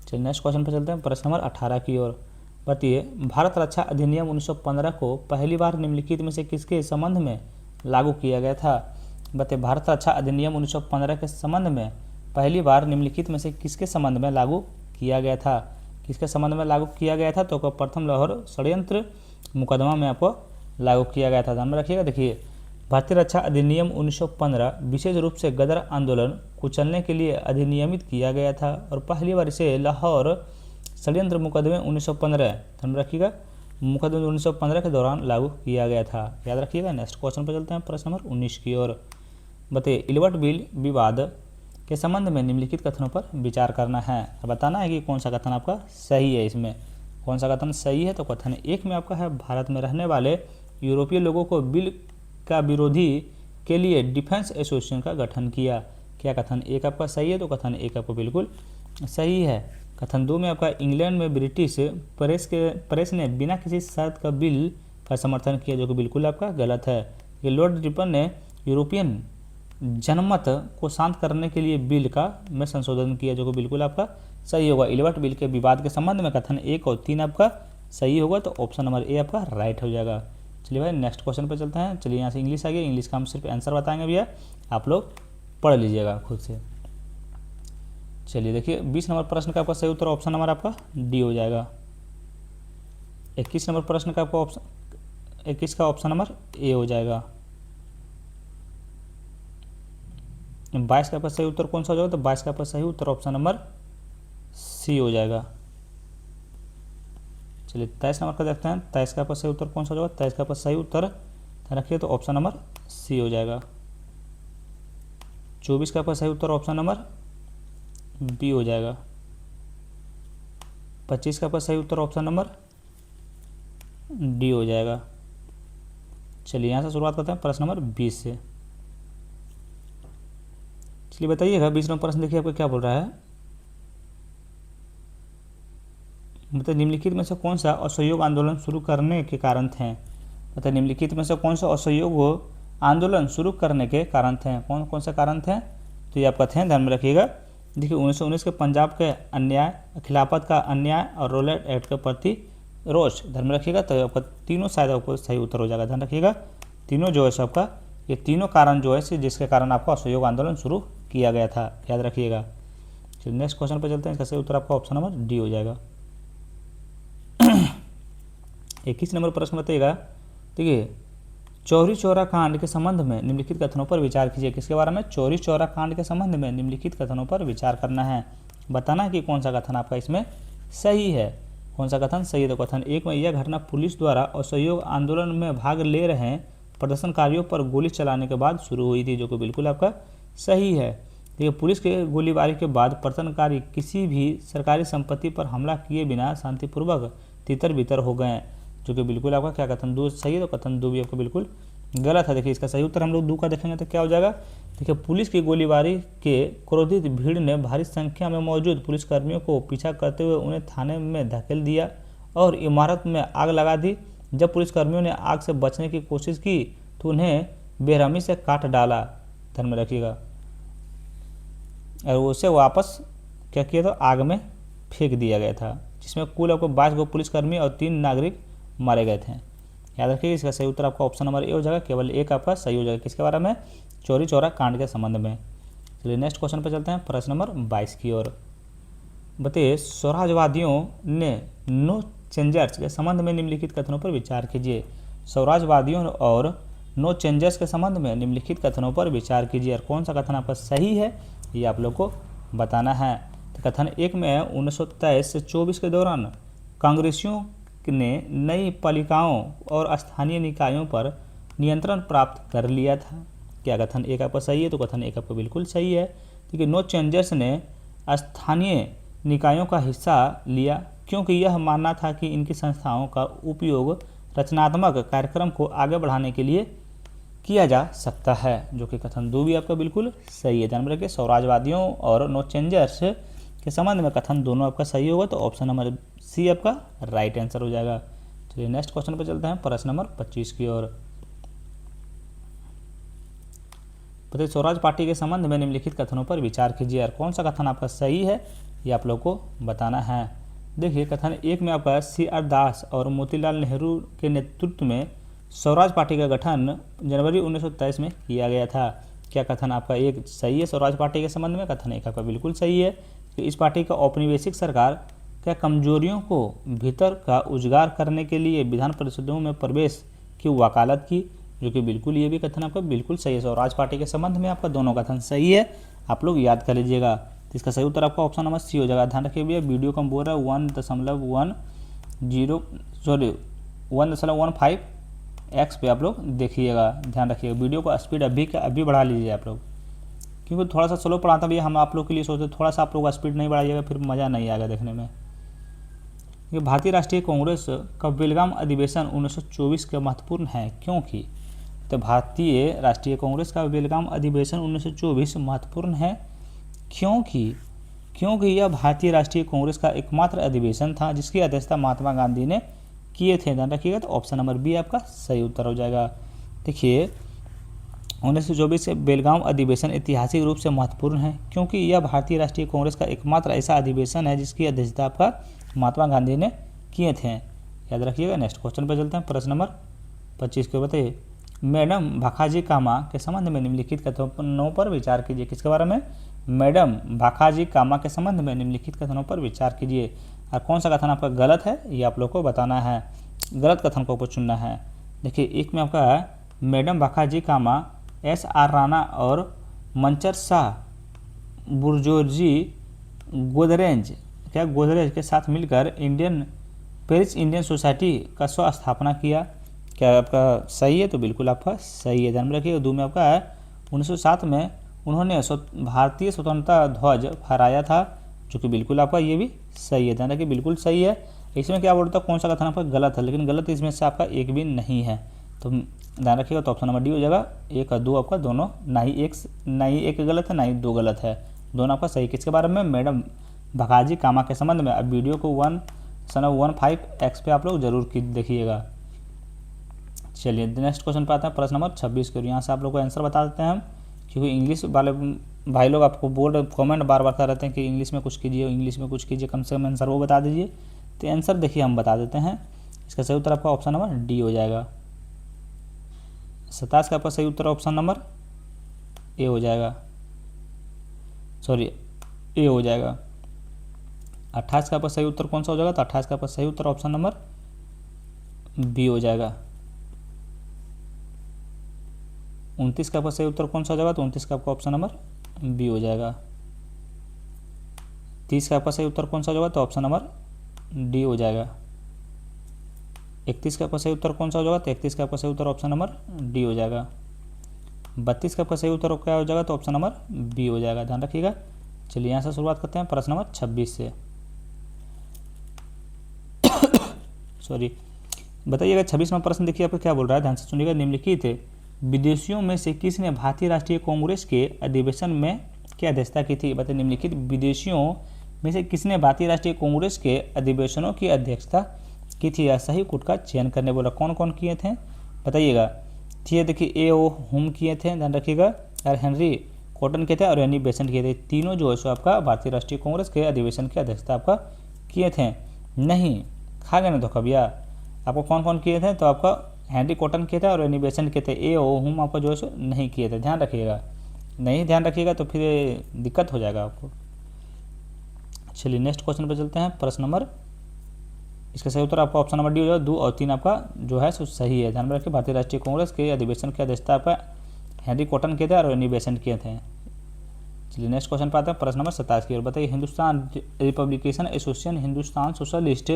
चलिए नेक्स्ट क्वेश्चन पर चलते हैं प्रश्न नंबर 18 की ओर। बताइए भारत रक्षा अधिनियम 1915 को पहली बार निम्नलिखित में से किसके संबंध में लागू किया गया था। बताइए भारत रक्षा अधिनियम 1915 के संबंध में पहली बार निम्नलिखित में से किसके संबंध में लागू किया गया था। किसके संबंध में लागू किया गया था, तो प्रथम लाहौर षड्यंत्र मुकदमा में आपको लागू किया गया था। ध्यान में रखिएगा। देखिए भारतीय रक्षा अधिनियम 1915 विशेष रूप से गदर आंदोलन कुचलने के लिए अधिनियमित किया गया था और पहली बार इसे लाहौर षड्यंत्र मुकदमे 1915 ध्यान में रखिएगा मुकदमे 1915 के दौरान लागू किया गया था, याद रखिएगा। नेक्स्ट क्वेश्चन पर चलते हैं प्रश्न नंबर 19 की ओर। बताइए इलवर्ट बिल विवाद के संबंध में निम्नलिखित कथनों पर विचार करना है, बताना है कि कौन सा कथन आपका सही है। इसमें कौन सा कथन सही है, तो कथन 1 में आपका है भारत में रहने वाले यूरोपीय लोगों को बिल का विरोधी के लिए डिफेंस एसोसिएशन का गठन किया। क्या कथन 1 आपका सही है, तो कथन 1 आपको बिल्कुल सही है। कथन 2 में आपका इंग्लैंड में ब्रिटिश प्रेस ने बिना किसी शर्त का बिल का समर्थन किया, जो कि बिल्कुल आपका गलत है। ये लॉर्ड रिपन ने यूरोपियन जनमत को शांत करने के लिए बिल का में संशोधन किया, जो कि बिल्कुल आपका सही होगा। इलवर्ट बिल के विवाद के संबंध में कथन 1 और 3 आपका सही होगा, तो ऑप्शन नंबर ए आपका राइट हो जाएगा। चलिए भाई नेक्स्ट क्वेश्चन पे चलते हैं। चलिए यहाँ से इंग्लिश आ गया, इंग्लिश का हम सिर्फ आंसर बताएंगे भैया, आप लोग पढ़ लीजिएगा खुद से। चलिए देखिए 20 नंबर प्रश्न का आपका सही उत्तर ऑप्शन नंबर आपका डी हो जाएगा। 21 नंबर प्रश्न का आपका ऑप्शन 21 का ऑप्शन नंबर ए हो जाएगा। 22 का आपका सही उत्तर कौन सा हो जाएगा, तो 22 का आपका सही उत्तर ऑप्शन नंबर सी हो जाएगा। चलिए 23 नंबर का देखते हैं, 23 का आपका सही उत्तर कौन सा हो जाएगा, 23 का आपका सही उत्तर रखिए तो ऑप्शन नंबर सी हो जाएगा। 24 का आपका सही उत्तर ऑप्शन नंबर बी हो जाएगा। 25 का आपका सही उत्तर ऑप्शन नंबर डी हो जाएगा। चलिए यहाँ से शुरुआत करते हैं प्रश्न नंबर 20 से। चलिए बताइएगा 20 नंबर प्रश्न देखिए आपका क्या बोल रहा है, मतलब निम्नलिखित में से कौन सा असहयोग आंदोलन शुरू करने के कारण थे। मतलब निम्नलिखित में से कौन सा असहयोग आंदोलन शुरू करने के कारण थे, कौन कौन से कारण थे, तो ये आपका थे, ध्यान में रखिएगा। देखिए 1919 के पंजाब के अन्याय, खिलाफत का अन्याय और रोलेट एक्ट के प्रति रोष, ध्यान में रखिएगा। तो आपका तीनों शायद आपको सही उत्तर हो जाएगा, ध्यान रखिएगा। तीनों जो है सबका ये तीनों कारण जो है जिसके कारण आपका असहयोग आंदोलन शुरू किया गया था, याद रखिएगा। चलिए नेक्स्ट क्वेश्चन पर चलते हैं, इसका सही उत्तर आपका ऑप्शन नंबर डी हो जाएगा। 21 नंबर प्रश्न बताइएगा, देखिए चौरी चौरा कांड के संबंध में निम्नलिखित कथनों पर विचार कीजिए। किसके बारे में, चौरी चौरा कांड के संबंध में निम्नलिखित कथनों पर विचार करना है, बताना है कि कौन सा कथन आपका इसमें सही है, कौन सा कथन सही है। तो कथन 1 में यह घटना पुलिस द्वारा असहयोग आंदोलन में भाग ले रहे प्रदर्शनकारियों पर गोली चलाने के बाद शुरू हुई थी, जो कि बिल्कुल आपका सही है। देखिए पुलिस के गोलीबारी के बाद प्रदर्शनकारी किसी भी सरकारी संपत्ति पर हमला किए बिना शांतिपूर्वक तितर बितर हो गए, जो कि बिल्कुल आपका क्या कथन 2 सही है, तो कथन 2 भी आपका बिल्कुल गलत है। देखिए इसका सही उत्तर हम लोग 2 का देखेंगे तो क्या हो जाएगा। देखिए पुलिस की गोलीबारी के क्रोधित भीड़ ने भारी संख्या में मौजूद पुलिसकर्मियों को पीछा करते हुए उन्हें थाने में धकेल दिया और इमारत में आग लगा दी। जब पुलिसकर्मियों ने आग से बचने की कोशिश की तो उन्हें बेरहमी से काट डाला, ध्यान में रखिएगा, और उसे वापस क्या किया, तो आग में फेंक दिया गया था, जिसमें कुल आपको 22 गो पुलिसकर्मी और 3 नागरिक मारे गए थे। याद रखिए इसका सही उत्तर आपका ऑप्शन नंबर ए हो जाएगा, केवल एक आपका सही हो जाएगा। किसके बारे में, चौरी चौरा कांड के संबंध में। चलिए नेक्स्ट क्वेश्चन पर चलते हैं, प्रश्न नंबर 22 की ओर। बताइए स्वराजवादियों ने नो चेंजर्स के संबंध में निम्नलिखित कथनों पर विचार कीजिए। स्वराजवादियों और नो चेंजर्स के संबंध में निम्नलिखित कथनों पर विचार कीजिए, और कौन सा कथन आपका सही है ये आप लोग को बताना है। तो कथन 1 में 1923 से 24 के दौरान कांग्रेसियों ने नई पालिकाओं और स्थानीय निकायों पर नियंत्रण प्राप्त कर लिया था। क्या कथन 1 आपका सही है, तो कथन 1 आपका बिल्कुल सही है। क्योंकि नो चेंजर्स ने स्थानीय निकायों का हिस्सा लिया क्योंकि यह मानना था कि इनकी संस्थाओं का उपयोग रचनात्मक कार्यक्रम को आगे बढ़ाने के लिए किया जा सकता है, जो कि कथन 2 भी आपका बिल्कुल सही है। ध्यान में रखिए स्वराजवादियों और नो चेंजर्स के संबंध में कथन दोनों आपका सही होगा, तो ऑप्शन नंबर सी आपका राइट आंसर हो जाएगा। चलिए नेक्स्ट क्वेश्चन पर चलते हैं, प्रश्न नंबर 25 की ओर। बताइए स्वराज पार्टी के संबंध में निम्नलिखित कथनों पर विचार कीजिए, और कौन सा कथन आपका सही है ये आप लोग को बताना है। देखिए कथन 1 में आपका CR दास और मोतीलाल नेहरू के नेतृत्व में स्वराज पार्टी का गठन जनवरी 1923 में किया गया था। क्या कथन आपका 1 सही है स्वराज पार्टी के संबंध में, कथन 1 आपका बिल्कुल सही है। तो इस पार्टी का औपनिवेशिक सरकार क्या कमजोरियों को भीतर का उजागर करने के लिए विधान परिषदों में प्रवेश की वकालत की, जो कि बिल्कुल ये भी कथन आपका बिल्कुल सही है। स्वराज पार्टी के संबंध में आपका दोनों कथन सही है, आप लोग याद कर लीजिएगा। तो इसका सही उत्तर आपका ऑप्शन नंबर सी हो जाएगा। ध्यान रखिए भैया वीडियो कम बोल रहा है 1.15x पे आप लोग देखिएगा, ध्यान रखिएगा। वीडियो को स्पीड अभी बढ़ा लीजिए आप लोग, क्योंकि थोड़ा सा स्लो पढ़ाता भैया हम आप लोग के लिए सोचते, थोड़ा सा आप लोग स्पीड नहीं बढ़ाइएगा फिर मज़ा नहीं आएगा देखने में। ये भारतीय राष्ट्रीय कांग्रेस का बेलगाम अधिवेशन 1924 का महत्वपूर्ण है क्योंकि, तो भारतीय राष्ट्रीय कांग्रेस का बेलगाम अधिवेशन 1924 महत्वपूर्ण है क्योंकि क्योंकि यह भारतीय राष्ट्रीय कांग्रेस का एकमात्र अधिवेशन था जिसकी अध्यक्षता महात्मा गांधी ने किए थे। ध्यान रखिएगा, तो ऑप्शन नंबर बी आपका सही उत्तर हो जाएगा। देखिए 1924 के बेलगांव अधिवेशन ऐतिहासिक रूप से महत्वपूर्ण है क्योंकि यह भारतीय राष्ट्रीय कांग्रेस का एकमात्र ऐसा अधिवेशन है जिसकी अध्यक्षता आपका महात्मा गांधी ने किए थे। याद रखिएगा। नेक्स्ट क्वेश्चन पर चलते हैं, प्रश्न नंबर 25 को बताइए। मैडम भाखाजी कामा के संबंध में निम्नलिखित कथनों पर विचार कीजिए। किसके बारे में? मैडम भाखाजी कामा के संबंध में निम्नलिखित कथनों पर विचार कीजिए। और कौन सा कथन आपका गलत है ये आप लोग को बताना है, गलत कथन को चुनना है। देखिए एक में आपका है मैडम भाखाजी कामा SR राणा और मंचर शाह बुर्जोजी गोदरेज के साथ मिलकर पेरिस इंडियन सोसाइटी का स्थापना किया। क्या आपका सही है? तो बिल्कुल आपका सही है, ध्यान में रखिए। 2 में आपका है 1907 में उन्होंने भारतीय स्वतंत्रता ध्वज फहराया था, जो कि बिल्कुल आपका ये भी सही है, ध्यान रखिए बिल्कुल सही है। इसमें क्या बोलता है कौन सा कथन आपका गलत है, लेकिन गलत इसमें से आपका एक भी नहीं है, तो ध्यान रखिएगा। तो ऑप्शन नंबर डी हो जाएगा। 1 और 2 आपका दोनों ना ही एक गलत है ना ही 2 गलत है, दोनों आपका सही। किसके बारे में? मैडम भाखाजी कामा के संबंध में। अब वीडियो को 115x पे आप लोग जरूर देखिएगा। चलिए नेक्स्ट क्वेश्चन पे आते हैं, प्रश्न नंबर 26 को। यहाँ से आप लोग को आंसर बता देते हैं हम, क्योंकि इंग्लिश वाले भाई लोग आपको कमेंट बार बार कर रहते हैं कि इंग्लिश में कुछ कीजिए, इंग्लिश में कुछ कीजिए, कम से कम आंसर वो बता दीजिए। तो आंसर देखिए हम बता देते हैं। इसका सही उत्तर आपका ऑप्शन नंबर डी हो जाएगा। 27 का आपका सही उत्तर ऑप्शन नंबर ए हो जाएगा, सॉरी ए हो जाएगा। 28 का आपका सही उत्तर कौन सा हो जाएगा? तो 28 का आपका सही उत्तर ऑप्शन नंबर बी हो जाएगा। 29 का आपका सही उत्तर कौन सा हो जाएगा? तो 29 का आपका ऑप्शन नंबर बी हो जाएगा। 30 का आपका सही उत्तर कौन सा हो जाएगा? तो ऑप्शन नंबर डी हो जाएगा। 31 का आपका सही उत्तर कौन सा हो जाएगा? तो 31 का आपका सही उत्तर ऑप्शन नंबर डी हो जाएगा। 32 का आपका सही उत्तर क्या हो जाएगा? तो ऑप्शन नंबर बी हो जाएगा, ध्यान रखिएगा। चलिए यहाँ से शुरुआत करते हैं प्रश्न नंबर 26 से। सॉरी, बताइएगा 26वां प्रश्न देखिए आपका क्या बोल रहा है, ध्यान से सुनिएगा। निम्नलिखित विदेशियों में से किसने भारतीय राष्ट्रीय कांग्रेस के अधिवेशन में क्या अध्यक्षता की थी? बताइए निम्नलिखित विदेशियों में से किसने भारतीय राष्ट्रीय कांग्रेस के अधिवेशनों की अध्यक्षता की थी? या सही कोट का चयन करने बोला। कौन कौन किए थे बताइएगा। ठीक देखिए A.O. हुम किए थे, ध्यान रखिएगा, और हेनरी कॉटन किए थे और एनी बेसेंट किए थे। तीनों जो है सो आपका भारतीय राष्ट्रीय कांग्रेस के अधिवेशन की अध्यक्षता आपका किए थे। नहीं खा गए ना धोखा भैया। आपको कौन कौन किए थे? तो आपका हेनरी कॉटन किए थे और एनी बेसेंट किए थे। A.O. हुम आपको जो है सो नहीं किए थे, ध्यान रखिएगा। नहीं ध्यान रखिएगा तो फिर दिक्कत हो जाएगा आपको। चलिए नेक्स्ट क्वेश्चन पर चलते हैं, प्रश्न नंबर, इसका सही उत्तर आपका ऑप्शन नंबर डी हो जाएगा। 2 और 3 आपका जो है सो सही है, ध्यान में रखिए। भारतीय राष्ट्रीय कांग्रेस के अधिवेशन की अध्यक्षता आपका हेनरी कॉटन किए थे और एनी बेसेंट किए थे। चलिए नेक्स्ट क्वेश्चन पर आते हैं, प्रश्न नंबर 27 की ओर। बताइए Hindustan republication association Hindustan socialist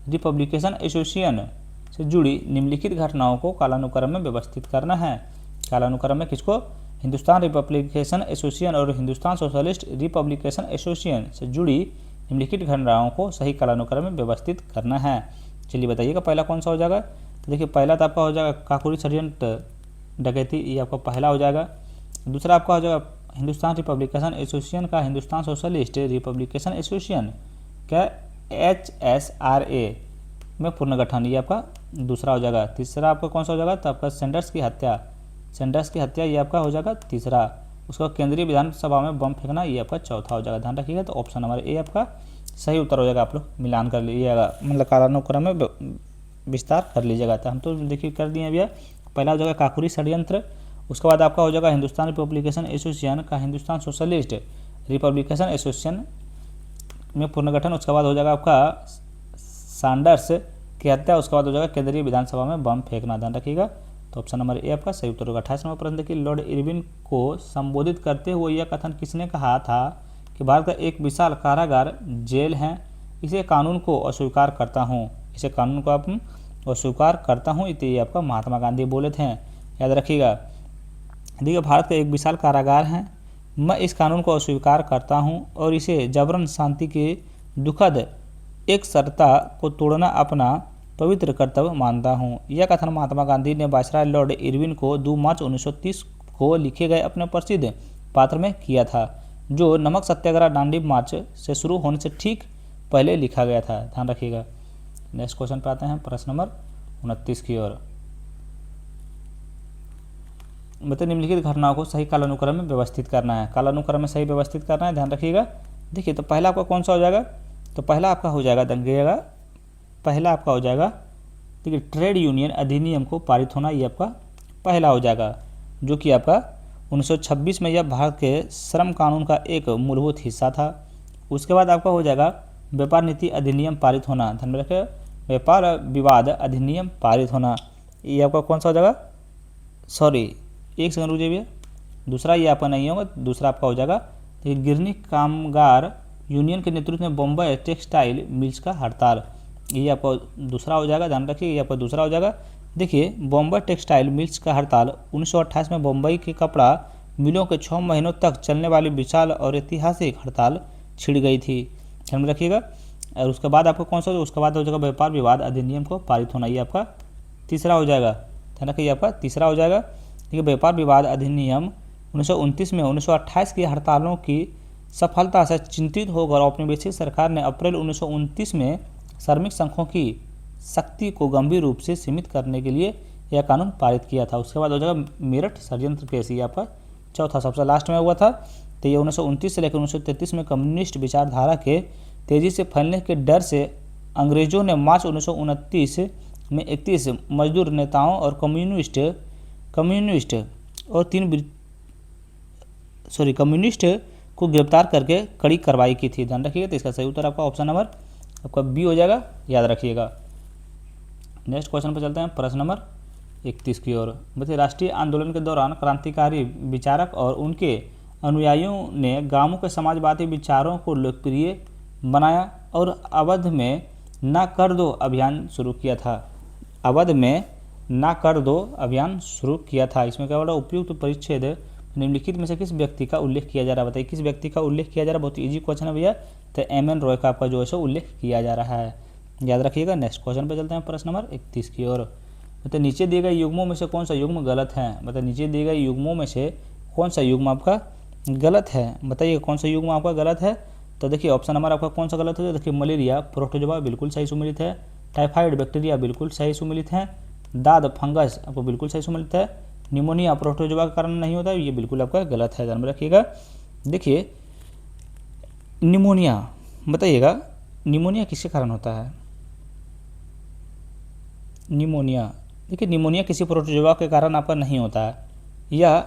republication association से जुड़ी निम्नलिखित घटनाओं को कालानुक्रम में व्यवस्थित करना है। कालानुक्रम में किसको? हिंदुस्तान रिपब्लिकेशन एसोसिएशन और हिंदुस्तान सोशलिस्ट रिपब्लिकेशन एसोसिएशन से जुड़ी निम्नलिखित घटनाओं को सही कालानुक्रम में व्यवस्थित करना है। चलिए बताइएगा पहला कौन सा हो जाएगा। तो देखिए पहला तो आपका हो जाएगा काकोरी षड्यंत्र डकैती, ये आपका पहला हो जाएगा। दूसरा आपका हो जाएगा हिंदुस्तान रिपब्लिकेशन एसोसिएशन का हिंदुस्तान सोशलिस्ट रिपब्लिकेशन एसोसिएशन का HSRA में पुनर्गठन, ये आपका दूसरा हो जाएगा। तीसरा आपका कौन सा हो जाएगा? तो आपका सेंडर्स की हत्या ये आपका हो जाएगा तीसरा। उसका केंद्रीय विधानसभा में बम फेंकना, ये आपका चौथा हो जाएगा, ध्यान रखिएगा। तो ऑप्शन नंबर ए आपका सही उत्तर हो जाएगा। आप लोग मिलान कर लीजिएगा, मतलब कालानुक्रम में विस्तार कर लीजिएगा। तो हम तो देखिए कर दिए भैया। पहला हो जाएगा काकोरी षड्यंत्र, उसके बाद आपका हो जाएगा हिंदुस्तान रिपब्लिकेशन एसोसिएशन का हिंदुस्तान सोशलिस्ट रिपब्लिकेशन एसोसिएशन में पुनर्गठन, उसके बाद हो जाएगा आपका सैंडर्स की हत्या, उसके बाद हो जाएगा केंद्रीय विधानसभा में बम फेंकना, ध्यान रखिएगा। तो ऑप्शन नंबर ए आपका सही उत्तर होगा। 28 नंबर प्रश्न देखिए, लॉर्ड इरविन को संबोधित करते हुए यह कथन किसने कहा था कि भारत का एक विशाल कारागार जेल है, इसे कानून को अस्वीकार करता हूँ, इसे कानून को आप अस्वीकार करता हूँ, ये आपका महात्मा गांधी बोले थे, याद रखिएगा। देखिए भारत का एक विशाल कारागार है, मैं इस कानून को अस्वीकार करता हूँ और इसे जबरन शांति के दुखद एक सरता को तोड़ना अपना पवित्र कर्तव्य मानता हूँ। यह कथन महात्मा गांधी ने वायसराय लॉर्ड इरविन को 2 मार्च 1930 को लिखे गए अपने प्रसिद्ध पत्र में किया था। जो नमक सत्याग्रह दांडी मार्च से शुरू होने से ठीक पहले लिखा गया था, ध्यान रखिएगा। नेक्स्ट क्वेश्चन पे आते हैं, प्रश्न नंबर 29 की ओर। मतलब निम्नलिखित घटनाओं को सही कालानुक्रम में व्यवस्थित करना है, कालानुक्रम में सही व्यवस्थित करना है, ध्यान रखिएगा। देखिए तो पहला आपका कौन सा हो जाएगा, तो पहला आपका हो जाएगा, दंगेगा पहला आपका हो जाएगा, देखिए ट्रेड यूनियन अधिनियम को पारित होना, ये आपका पहला हो जाएगा, जो कि आपका 1926 में यह भारत के श्रम कानून का एक मूलभूत हिस्सा था। उसके बाद आपका हो जाएगा व्यापार नीति अधिनियम पारित होना, ध्यान में रखिए, व्यापार विवाद अधिनियम पारित होना, ये आपका कौन सा हो जाएगा, सॉरी एक सेकंड रुकिए भैया, दूसरा ये आपका नहीं होगा, दूसरा आपका हो जाएगा देखिए गिरनी कामगार यूनियन के नेतृत्व में बम्बई टेक्सटाइल मिल्स का हड़ताल, ये आपका दूसरा हो जाएगा, ध्यान रखिए, ये आपका दूसरा हो जाएगा। देखिए बॉम्बे टेक्सटाइल मिल्स का हड़ताल 1928 में बम्बई के कपड़ा मिलों के 6 महीनों तक चलने वाली विशाल और ऐतिहासिक हड़ताल छिड़ गई थी, ध्यान में रखिएगा। और उसके बाद आपको कौन सा, उसके बाद हो जाएगा व्यापार विवाद अधिनियम को पारित होना, ये आपका तीसरा हो जाएगा, ध्यान रखिए, ये आपका तीसरा हो जाएगा। देखिए व्यापार विवाद अधिनियम 1929 में 1928 की हड़तालों की सफलता से चिंतित होकर औपनिवेशिक सरकार ने अप्रैल 1929 में श्रमिक संघों की शक्ति को गंभीर रूप से सीमित करने के लिए यह कानून पारित किया था। उसके बाद हो जाएगा मेरठ षड्यंत्र केस, ये आपका चौथा सबसे लास्ट में हुआ था। तो ये 1929 से लेकर 1933 में कम्युनिस्ट विचारधारा के तेजी से फैलने के डर से अंग्रेजों ने मार्च 1929 में 31 मजदूर नेताओं और कम्युनिस्ट और कम्युनिस्ट को गिरफ्तार करके कड़ी कार्रवाई की थी, ध्यान रखिएगा। तो इसका सही उत्तर आपका ऑप्शन नंबर आपका बी हो जाएगा, याद रखिएगा। नेक्स्ट क्वेश्चन पर चलते हैं, प्रश्न नंबर 31 की ओर। बताइए राष्ट्रीय आंदोलन के दौरान क्रांतिकारी विचारक और उनके अनुयायियों ने गांवों के समाजवादी विचारों को लोकप्रिय बनाया और अवध में ना कर दो अभियान शुरू किया था, अवध में ना कर दो अभियान शुरू किया था। इसमें क्या बोला, उपयुक्त परिच्छेद निम्नलिखित में से किस व्यक्ति का उल्लेख किया जा रहा है, बताइए किस व्यक्ति का उल्लेख किया जा रहा है, बहुत इजी क्वेश्चन है भैया। तो एम.एन. रॉय का आपका जो है उल्लेख किया जा रहा है, याद रखिएगा। नेक्स्ट क्वेश्चन पे चलते हैं, प्रश्न नंबर 31 की ओर। मतलब नीचे दिए गए युग्मों में से कौन सा युग्म गलत है, मतलब नीचे दिए गए युग्मों में से कौन सा युग्म आपका गलत है, बताइए कौन सा युग्म आपका गलत है। तो देखिए ऑप्शन नंबर आपका कौन सा गलत है, देखिए मलेरिया प्रोटोजोआ बिल्कुल सही सुमेलित है, टाइफाइड बैक्टीरिया बिल्कुल सही सुमेलित है, दाद फंगस आपको बिल्कुल सही सुमेलित है, निमोनिया प्रोटोजोआ के कारण नहीं होता, ये बिल्कुल आपका गलत है, ध्यान में रखिएगा। देखिए निमोनिया, बताइएगा निमोनिया किसके कारण होता है, निमोनिया, देखिए निमोनिया किसी प्रोटोजोआ के कारण आपका नहीं होता है, यह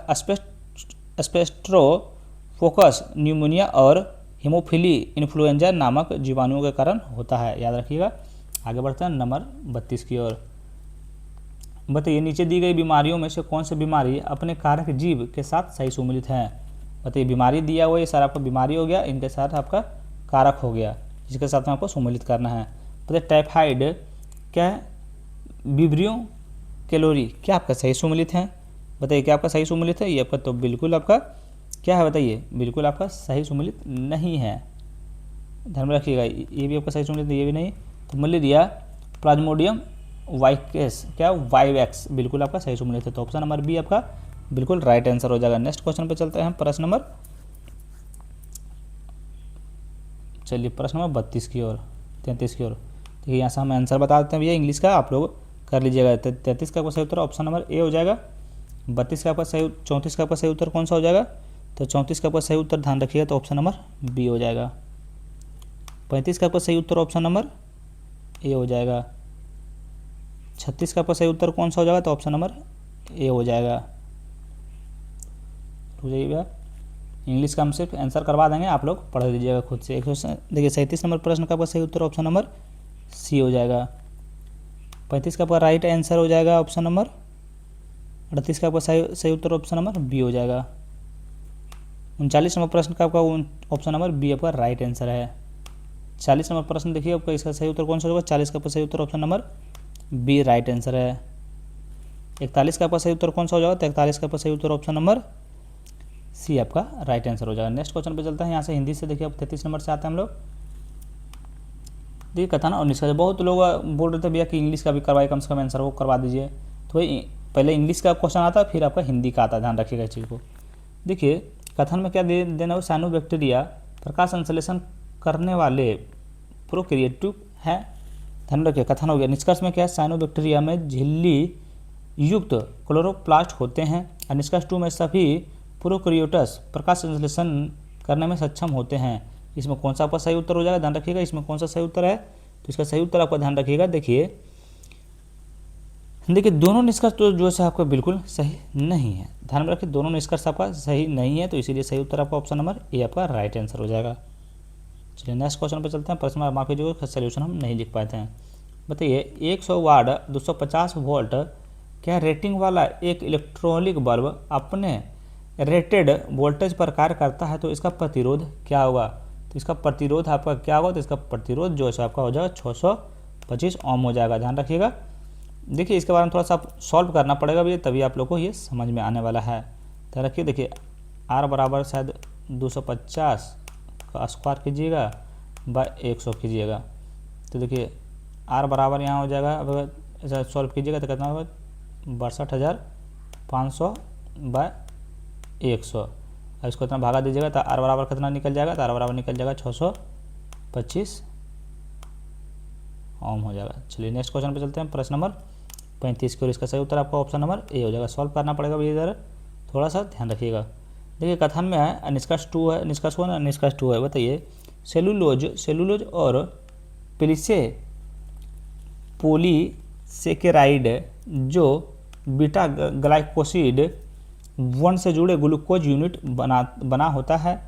स्पेस्ट्रोफोकस न्यूमोनिया और हीमोफिली इन्फ्लुएंजा नामक जीवाणुओं के कारण होता है, याद रखिएगा। आगे बढ़ते हैं नंबर 32 की ओर। बताइए नीचे दी गई बीमारियों में से कौन सी बीमारी अपने कारक जीव के साथ सही सुमेलित है, बताइए बीमारी दिया हुआ ये सारा आपका बीमारी हो गया, इनके साथ आपका कारक हो गया, जिसके साथ में आपको सुमेलित करना है। बताइए टाइफाइड क्या है, विब्रियो कैलोरी क्या आपका सही सुमेलित है, बताइए क्या आपका सही सुमेलित है, ये आपका तो बिल्कुल आपका क्या है, बताइए बिल्कुल आपका सही सुमेलित नहीं है, ध्यान में रखिएगा, ये भी आपका सही सुमेलित है, ये भी नहीं। तो मलेरिया प्लाज्मोडियम वाइकेस क्या वाइवैक्स बिल्कुल आपका सही सुमेलित है, तो ऑप्शन नंबर बी आपका बिल्कुल राइट आंसर हो जाएगा। नेक्स्ट क्वेश्चन पे चलते हैं, प्रश्न नंबर 32 की ओर, 33 की ओर। देखिए यहाँ से हम आंसर बता देते हैं भैया इंग्लिश का, आप लोग कर लीजिएगा। 33 का आपका सही उत्तर ऑप्शन नंबर ए हो जाएगा। 32 का आपका सही, 34 का आपका सही उत्तर कौन सा हो जाएगा, तो 34 का आपका सही उत्तर ध्यान रखिएगा, तो ऑप्शन नंबर बी हो जाएगा। 35 का आपका सही उत्तर ऑप्शन नंबर ए हो जाएगा। 36 का आपका सही उत्तर कौन सा हो जाएगा, तो ऑप्शन नंबर ए हो जाएगा। हो जाइएगा, इंग्लिश का हम सिर्फ आंसर करवा देंगे, आप लोग पढ़ लीजिएगा खुद से। देखिए 37 नंबर प्रश्न का आपका सही उत्तर ऑप्शन नंबर सी हो जाएगा। 35 का आपका राइट आंसर हो जाएगा ऑप्शन नंबर, 38 का आपका सही उत्तर ऑप्शन नंबर बी हो जाएगा। 39 नंबर प्रश्न का आपका ऑप्शन नंबर बी आपका राइट आंसर है। 40 नंबर प्रश्न देखिए आपका इसका सही उत्तर कौन सा होगा, 40 का आपका सही उत्तर option number B right answer है। 41 का आपका सही उत्तर कौन सा हो जाएगा, तो 41 का आपका सही उत्तर ऑप्शन नंबर सी आपका राइट आंसर हो जाएगा। नेक्स्ट क्वेश्चन पे चलते हैं, यहाँ से हिंदी से देखिए अब 33 नंबर से आते हैं हम लोग। देखिए कथन और निष्कर्ष, बहुत लोग बोल रहे थे भैया कि इंग्लिश का भी करवाइए, कम से कम आंसर वो करवा दीजिए, तो पहले इंग्लिश का क्वेश्चन आता है फिर आपका हिंदी का आता है, ध्यान रखिएगा इस चीज़ को। देखिए कथन में क्या देना हो, साइनोबैक्टीरिया प्रकाश संश्लेषण करने वाले प्रोकैरियोटिक है। ध्यान रखिए, कथन हो गया। निष्कर्ष में क्या है, साइनोबैक्टीरिया में झिल्ली युक्त क्लोरोप्लास्ट होते हैं। और निष्कर्ष 2 में सभी प्रोकैरियोट्स प्रकाश संश्लेषण करने में सक्षम होते हैं। इसमें कौन सा आपका सही उत्तर हो जाएगा, ध्यान रखिएगा। इसमें कौन सा सही उत्तर है, तो इसका सही उत्तर आपका ध्यान रखिएगा। देखिए दोनों निष्कर्ष तो जो है आपका बिल्कुल सही नहीं है। ध्यान में रखिए, दोनों निष्कर्ष आपका सही नहीं है, तो इसीलिए सही उत्तर आपका ऑप्शन नंबर ए आपका राइट आंसर हो जाएगा। चलिए नेक्स्ट क्वेश्चन पर चलते हैं। प्रश्न माफ कीजिएगा, सोल्यूशन हम नहीं लिख पाते हैं। बताइए 100 वाट 250 वोल्ट क्या रेटिंग वाला एक इलेक्ट्रॉनिक बल्ब अपने रेटेड वोल्टेज पर कार्य करता है, तो इसका प्रतिरोध क्या होगा। तो इसका प्रतिरोध आपका क्या होगा, तो इसका प्रतिरोध जो है आपका हो जाएगा 625 ओम हो जाएगा। ध्यान रखिएगा। देखिए इसके बारे में थोड़ा सा सॉल्व करना पड़ेगा भैया, तभी आप लोग को ये समझ में आने वाला है। ध्यान रखिए, देखिए आर बराबर शायद 250 का स्क्वायर कीजिएगा बाय 100 कीजिएगा, तो देखिए आर बराबर यहाँ हो जाएगा। अब ऐसा सॉल्व कीजिएगा तो कितना होगा, 62,500 बाय 100। अब इसको इतना भागा दीजिएगा तो आर बराबर कितना निकल जाएगा, तो आर बराबर निकल जाएगा 625 ओम हो जाएगा। चलिए नेक्स्ट क्वेश्चन पे चलते हैं। प्रश्न नंबर 35 की ओर इसका सही उत्तर आपका ऑप्शन नंबर ए हो जाएगा। सॉल्व करना पड़ेगा भैया, इधर थोड़ा सा ध्यान रखिएगा। देखिए कथन में है निष्कर्ष 2 है, निष्कर्ष 1 निष्कर्ष 2 है। बताइए सेलुलोज और पेलिसे पॉलीसेकेराइड जो बीटा ग्लाइकोसिड 1 से जुड़े ग्लूकोज यूनिट बना होता है।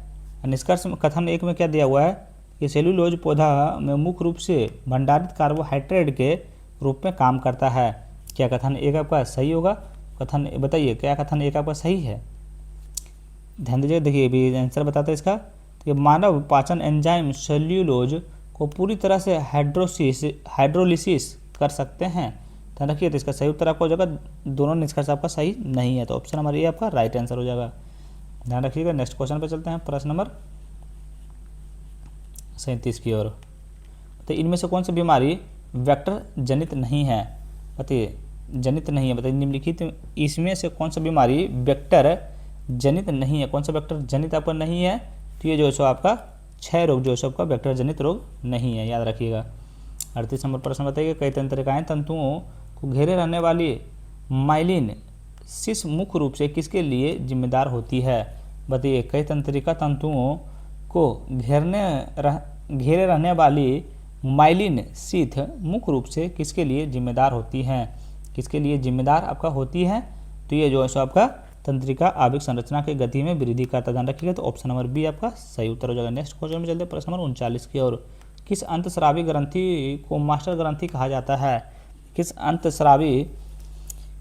निष्कर्ष कथन 1 में क्या दिया हुआ है कि सेलुलोज पौधा में मुख्य रूप से भंडारित कार्बोहाइड्रेट के रूप में काम करता है। क्या कथन 1 आपका सही होगा, कथन बताइए क्या कथन 1 आपका सही है। ध्यान दीजिए, देखिए अभी आंसर बताते हैं इसका। तो मानव पाचन एंजाइम सेल्यूलोज को पूरी तरह से हाइड्रोलिसिस कर सकते हैं। ध्यान रखिए, तो इसका सही उत्तर आपका हो जाएगा। दोनों निष्कर्ष आपका सही नहीं है, तो ऑप्शन नंबर ए आपका राइट आंसर हो जाएगा। ध्यान रखिएगा। नेक्स्ट क्वेश्चन पे चलते हैं। प्रश्न नंबर 37 की ओर। तो इनमें से कौन सी बीमारी वेक्टर जनित नहीं है। बताइए जनित नहीं है, बताइए निम्नलिखित इसमें से कौन सा बीमारी वेक्टर जनित नहीं है। कौन सा वेक्टर जनित आपका नहीं है, तो ये जो है आपका क्षय रोग जो है आपका वेक्टर जनित रोग नहीं है, याद रखिएगा। 38 नंबर प्रश्न बताइए कई तंत्रिकाएं तंतुओं को घेरे रहने वाली माइलिन सिस मुख्य रूप से किसके लिए जिम्मेदार होती है। बताइए कई तंत्रिका तंतुओं को घेरे रहने वाली माइलिन शीथ मुख्य रूप से किसके लिए जिम्मेदार होती हैं, किसके लिए जिम्मेदार आपका होती है, तो ये जो है सो आपका तंत्रिका आवृत्त संरचना की गति में वृद्धि करता। ध्यान रखिएगा, तो ऑप्शन नंबर बी आपका सही उत्तर हो जाएगा। नेक्स्ट क्वेश्चन में चलते हैं। प्रश्न नंबर 39 की ओर। किस अंतस्रावी ग्रंथि को मास्टर ग्रंथि कहा जाता है। किस अंतस्रावी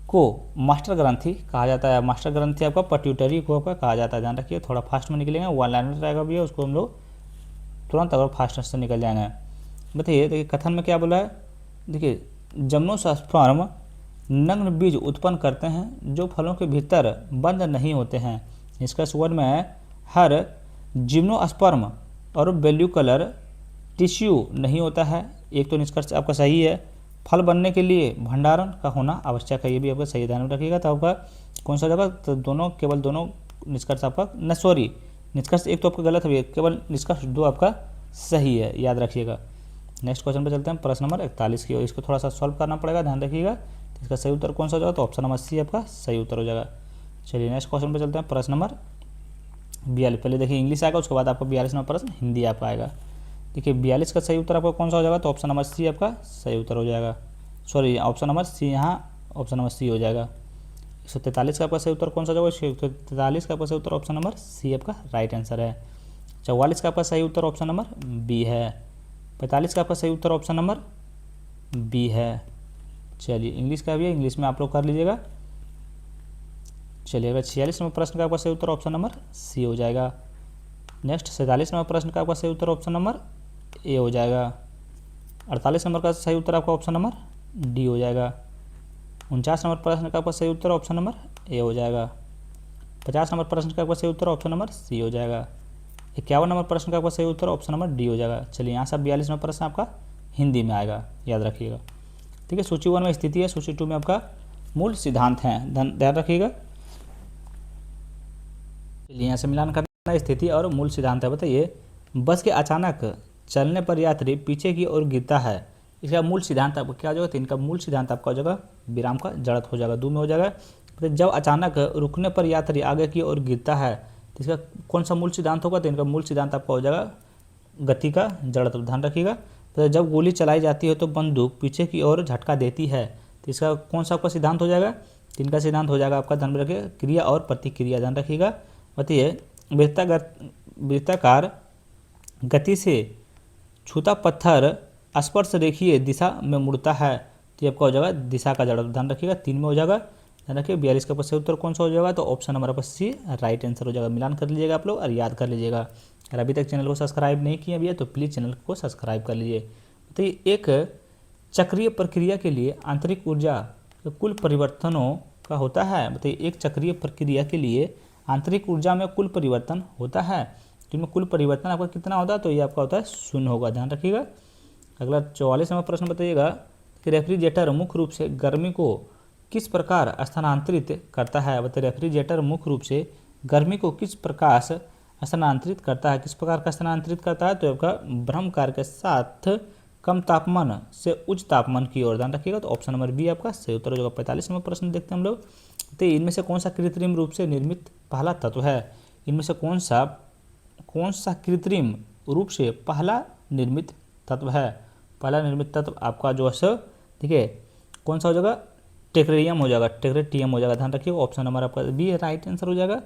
को मास्टर ग्रंथि कहा जाता है। मास्टर ग्रंथि आपका पिट्यूटरी को आपका कहा जाता है। ध्यान रखिए, थोड़ा फास्ट में निकलेंगे, वन लाइनर रहेगा भी है, उसको हम लोग तुरंत अगर फास्ट से निकल जाएंगे। बताइए देखिए कथन में क्या बोला है। देखिए जिम्नोस्पर्म नग्न बीज उत्पन्न करते हैं जो फलों के भीतर बंद नहीं होते हैं। निष्कर्ष 1 में हर जिम्नोस्पर्म और वेल्यूकलर टिश्यू नहीं होता है। एक तो निष्कर्ष आपका सही है। फल बनने के लिए भंडारण का होना आवश्यक है, ये भी आपका सही ध्यान में रखिएगा। तो आपका कौन सा जगह, तो दोनों केवल दोनों निष्कर्ष आपका न सॉरी निष्कर्ष 1 तो आपका गलत है, केवल निष्कर्ष 2 आपका सही है, याद रखिएगा। नेक्स्ट क्वेश्चन पर चलते हैं। प्रश्न नंबर 41 की ओर। इसको थोड़ा सा सॉल्व करना पड़ेगा, ध्यान रखिएगा। इसका सही उत्तर कौन सा हो जाएगा, तो ऑप्शन नंबर सी आपका सही उत्तर हो जाएगा। चलिए नेक्स्ट क्वेश्चन पर चलते हैं। प्रश्न नंबर 42। पहले देखिए इंग्लिश आएगा, उसके बाद आपका 42 नंबर प्रश्न हिंदी आपका आएगा। देखिए 42 का सही उत्तर आपका कौन सा हो जाएगा, तो ऑप्शन नंबर सी आपका सही उत्तर हो जाएगा। सॉरी ऑप्शन नंबर सी, यहाँ ऑप्शन नंबर सी हो जाएगा। 143 का आपका सही उत्तर कौन सा होगा, 143 का आपका सही उत्तर ऑप्शन नंबर सी आपका राइट आंसर है। 44 का आपका सही उत्तर ऑप्शन नंबर बी है। 45 का आपका सही उत्तर ऑप्शन नंबर बी है। चलिए इंग्लिश का भी है, इंग्लिश में आप लोग कर लीजिएगा। चलिए 46 नंबर प्रश्न का आपका सही उत्तर ऑप्शन नंबर सी हो जाएगा। नेक्स्ट 47 नंबर प्रश्न का आपका सही उत्तर ऑप्शन नंबर ए हो जाएगा। 48 नंबर का सही उत्तर आपका ऑप्शन नंबर डी हो जाएगा। 49 नंबर प्रश्न का आपका सही उत्तर ऑप्शन नंबर ए हो जाएगा। 50 नंबर प्रश्न का आपका सही उत्तर ऑप्शन नंबर सी हो जाएगा। 51 नंबर प्रश्न का आपका सही उत्तर ऑप्शन नंबर डी हो जाएगा। चलिए यहाँ से 42 नंबर प्रश्न आपका हिंदी में आएगा, याद रखिएगा। ठीक है, सूची 1 में स्थिति है, सूची 2 में आपका मूल सिद्धांत है, ध्यान रखिएगा। यहाँ से मिलान करना स्थिति और मूल सिद्धांत है। बताइए, बस के अचानक चलने पर यात्री पीछे की ओर गिरता है, इसका मूल सिद्धांत आपको क्या हो जाएगा? तो इनका मूल सिद्धांत आपका हो जाएगा विराम का जड़त्व हो जाएगा, 2 में हो जाएगा। तो जब अचानक रुकने पर यात्री आगे की ओर गिरता है तो इसका कौन सा मूल सिद्धांत होगा? तो इनका मूल सिद्धांत आपका हो जाएगा गति का जड़त्व, ध्यान रखिएगा। तो जब गोली चलाई जाती है तो बंदूक पीछे की ओर झटका देती है, तो इसका कौन सा आपका सिद्धांत हो जाएगा? तो इनका सिद्धांत हो जाएगा आपका, ध्यान रखिएगा, क्रिया और प्रतिक्रिया, ध्यान रखिएगा। बताइए, वृत्ताकार गति से छूता पत्थर स्पर्श रेखीय दिशा में मुड़ता है, तो ये आपका हो जाएगा दिशा का जड़त्व, ध्यान रखिएगा, 3 में हो जाएगा। ध्यान रखिए 42 का सही उत्तर कौन सा हो जाएगा? तो ऑप्शन नंबर आपका सी राइट आंसर हो जाएगा। मिलान कर लीजिएगा आप लोग और याद कर लीजिएगा। अगर अभी तक चैनल को सब्सक्राइब नहीं किया भैया तो प्लीज़ चैनल को सब्सक्राइब कर लीजिए। तो एक चक्रीय प्रक्रिया के लिए आंतरिक ऊर्जा कुल परिवर्तनों का होता है। बताइए, एक चक्रीय प्रक्रिया के लिए आंतरिक ऊर्जा में कुल परिवर्तन होता है, तो इनमें कुल परिवर्तन आपका कितना होता है? तो ये आपका होता है 0 होगा, ध्यान रखिएगा। अगला 44 नंबर प्रश्न बताइएगा कि रेफ्रिजरेटर मुख्य रूप से गर्मी को किस प्रकार स्थानांतरित करता है? बताइए, रेफ्रिजरेटर मुख्य रूप से गर्मी को किस प्रकार स्थानांतरित करता है? किस प्रकार का स्थानांतरित करता है? तो आपका भ्रम कार्य के साथ कम तापमान से उच्च तापमान की ओर, ध्यान रखिएगा। तो ऑप्शन नंबर बी आपका सही उत्तर हो जाएगा। 45 नंबर प्रश्न देखते हैं हम लोग। तो इनमें से कौन सा कृत्रिम रूप से निर्मित पहला तत्व है? इनमें से कौन सा कृत्रिम रूप से पहला निर्मित तत्व है? पहला निर्मित तत्व आपका जो है, ठीक है, कौन सा हो जाएगा? टेक्रेटियम हो जाएगा, टेक्रेटियम हो जाएगा, ध्यान रखिएगा। ऑप्शन नंबर आपका बी राइट आंसर हो जाएगा।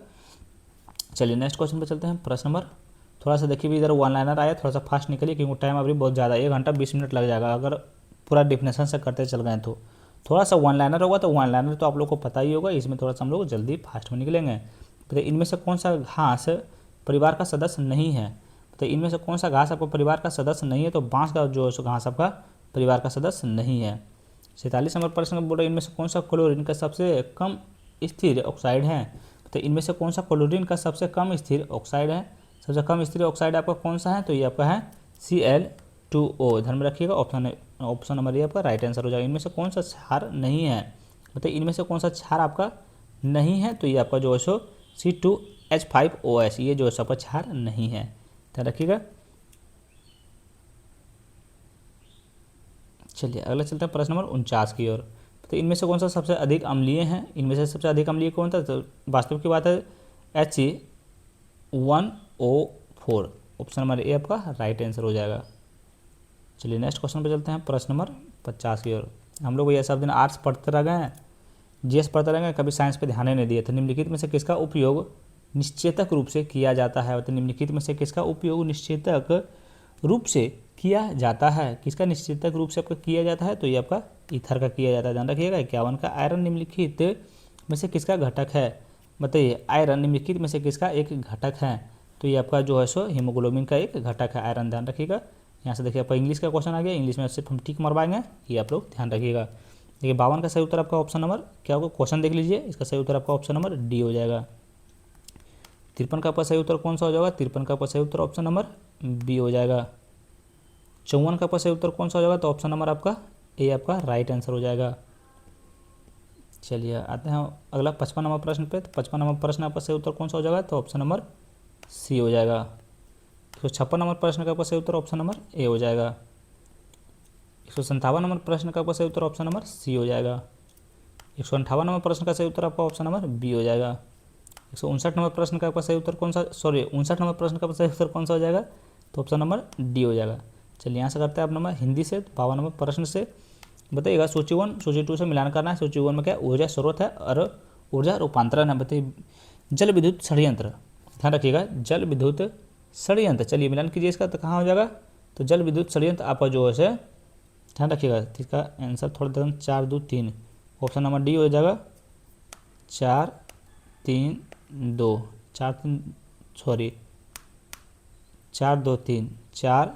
चलिए नेक्स्ट क्वेश्चन पे चलते हैं। प्रश्न नंबर, थोड़ा सा देखिए भी, इधर वन लाइनर आया, थोड़ा सा फास्ट निकलिए क्योंकि टाइम अभी बहुत ज़्यादा, 1 घंटा 20 मिनट लग जाएगा अगर पूरा डिफिनेशन से करते चल गए तो। थोड़ा सा वन लाइनर होगा तो वन लाइनर तो आप लोग को पता ही होगा, इसमें थोड़ा सा हम लोग जल्दी फास्ट में निकलेंगे। तो इनमें से कौन सा घास परिवार का सदस्य नहीं है? तो इनमें से कौन सा घास आपको परिवार का सदस्य नहीं है? तो बांस का जो घास आपका परिवार का सदस्य नहीं है। 47 नंबर प्रश्न बोल रहे इनमें से कौन सा क्लोरीन का सबसे कम स्थिर ऑक्साइड है? तो इनमें से कौन सा क्लोरीन का सबसे कम स्थिर ऑक्साइड है? सबसे कम स्थिर ऑक्साइड आपका कौन सा है? तो ये आपका है Cl2O, ध्यान में रखिएगा। ऑप्शन नंबर ये आपका राइट आंसर हो जाएगा। इनमें से कौन सा क्षार नहीं है? बताइए, इनमें से कौन सा क्षार आपका नहीं है? तो ये आपका जो है सो C2H5OS, ये जो है आपका क्षार नहीं है, ध्यान रखिएगा। चलिए अगला चलते हैं प्रश्न नंबर 49 की ओर। तो इनमें से कौन सा सबसे अधिक अम्लीय है? इनमें से सबसे अधिक अम्लीय कौन था? तो वास्तविक की बात है H1O4, ऑप्शन नंबर ए आपका राइट आंसर हो जाएगा। चलिए नेक्स्ट क्वेश्चन पे चलते हैं। प्रश्न नंबर 50 की ओर। हम लोग ये सब दिन आर्ट्स पढ़ते रह गए हैं, जीएस पढ़ते रह गए, कभी साइंस पे ध्यान ही नहीं दिए थे। निम्नलिखित में से किसका उपयोग निश्चेतक रूप से किया जाता है? तो निम्नलिखित में से किसका उपयोग निश्चेतक रूप से किया जाता है? किसका निश्चेतक रूप से आपका किया जाता है? तो ये आपका ईथर का किया जाता है, ध्यान रखिएगा। 51 का आयरन निम्नलिखित में से किसका घटक है? बताइए, आयरन निम्नलिखित में से किसका एक घटक है? तो ये आपका जो है सो हीमोग्लोबिन का एक घटक है आयरन, ध्यान रखिएगा। यहाँ से देखिए आपका इंग्लिश का क्वेश्चन आ गया, इंग्लिश में सिर्फ हम टिक मरवाएंगे, ये आप लोग ध्यान रखिएगा। देखिए 52 का सही उत्तर आपका ऑप्शन नंबर क्या होगा? क्वेश्चन देख लीजिए, इसका सही उत्तर आपका ऑप्शन नंबर डी हो जाएगा। 53 का आपका सही उत्तर कौन सा हो जाएगा? 53 का आपका सही उत्तर ऑप्शन नंबर बी हो जाएगा। 54 का आपका सही उत्तर कौन सा हो जाएगा? तो ऑप्शन नंबर आपका ए आपका राइट आंसर हो जाएगा। चलिए आते हैं अगला 55 नंबर प्रश्न पे। तो 55 नंबर प्रश्न आपका सही उत्तर कौन सा हो जाएगा? तो ऑप्शन नंबर सी हो जाएगा। 156 नंबर प्रश्न का आपका सही उत्तर ऑप्शन नंबर ए हो जाएगा। 157 नंबर प्रश्न का आपका सही उत्तर ऑप्शन नंबर सी हो जाएगा। 158 नंबर प्रश्न का सही उत्तर आपका ऑप्शन नंबर बी हो जाएगा। 159 नंबर प्रश्न का आपका सही उत्तर कौन सा, 59 नंबर प्रश्न का सही उत्तर कौन सा हो जाएगा? तो ऑप्शन नंबर डी हो जाएगा। चलिए यहाँ से करते हैं आप नंबर हिंदी से। 52 नंबर प्रश्न से बताइएगा, सूची 1 सूची 2 से मिलान करना है। सूची 1 में क्या ऊर्जा स्रोत है और ऊर्जा रूपांतरण है। बताइए, जल विद्युत षड्यंत्र, ध्यान रखिएगा, जल विद्युत षड्यंत्र। चलिए मिलान कीजिए इसका, तो कहाँ हो जाएगा? तो जल विद्युत षड्यंत्र आपका जो है ध्यान रखिएगा, इसका आंसर थोड़ा देर 4 2 3, ऑप्शन नंबर डी हो जाएगा। 4 3 2 4 3 सॉरी 4 2 3 4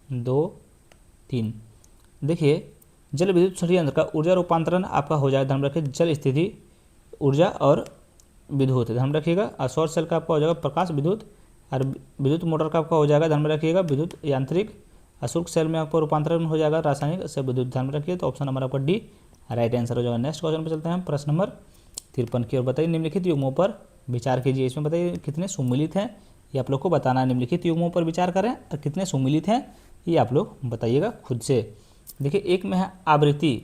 2 3। देखिए जल विद्युत षड्यंत्र का ऊर्जा रूपांतरण आपका हो जाएगा, ध्यान रखिए, जल स्थिति ऊर्जा और विद्युत, ध्यान रखिएगा। और सौर सेल का आपका हो जाएगा प्रकाश विद्युत, और विद्युत मोटर का आपका हो जाएगा, ध्यान में रखिएगा, विद्युत यांत्रिक। अशुल्क सेल में आपको रूपांतरण हो जाएगा रासायनिक से विद्युत, ध्यान में रखिए। तो ऑप्शन नंबर आपका डी राइट आंसर हो जाएगा। नेक्स्ट क्वेश्चन पे चलते हैं प्रश्न नंबर 53 की ओर। बताइए, निम्नलिखित युग्मों पर विचार कीजिए। इसमें बताइए कितने सुमिलित हैं, ये आप लोग को बताना है। निम्नलिखित युग्मों पर विचार करें और कितने सुमिलित हैं ये आप लोग बताइएगा खुद से। देखिए एक में है आवृत्ति,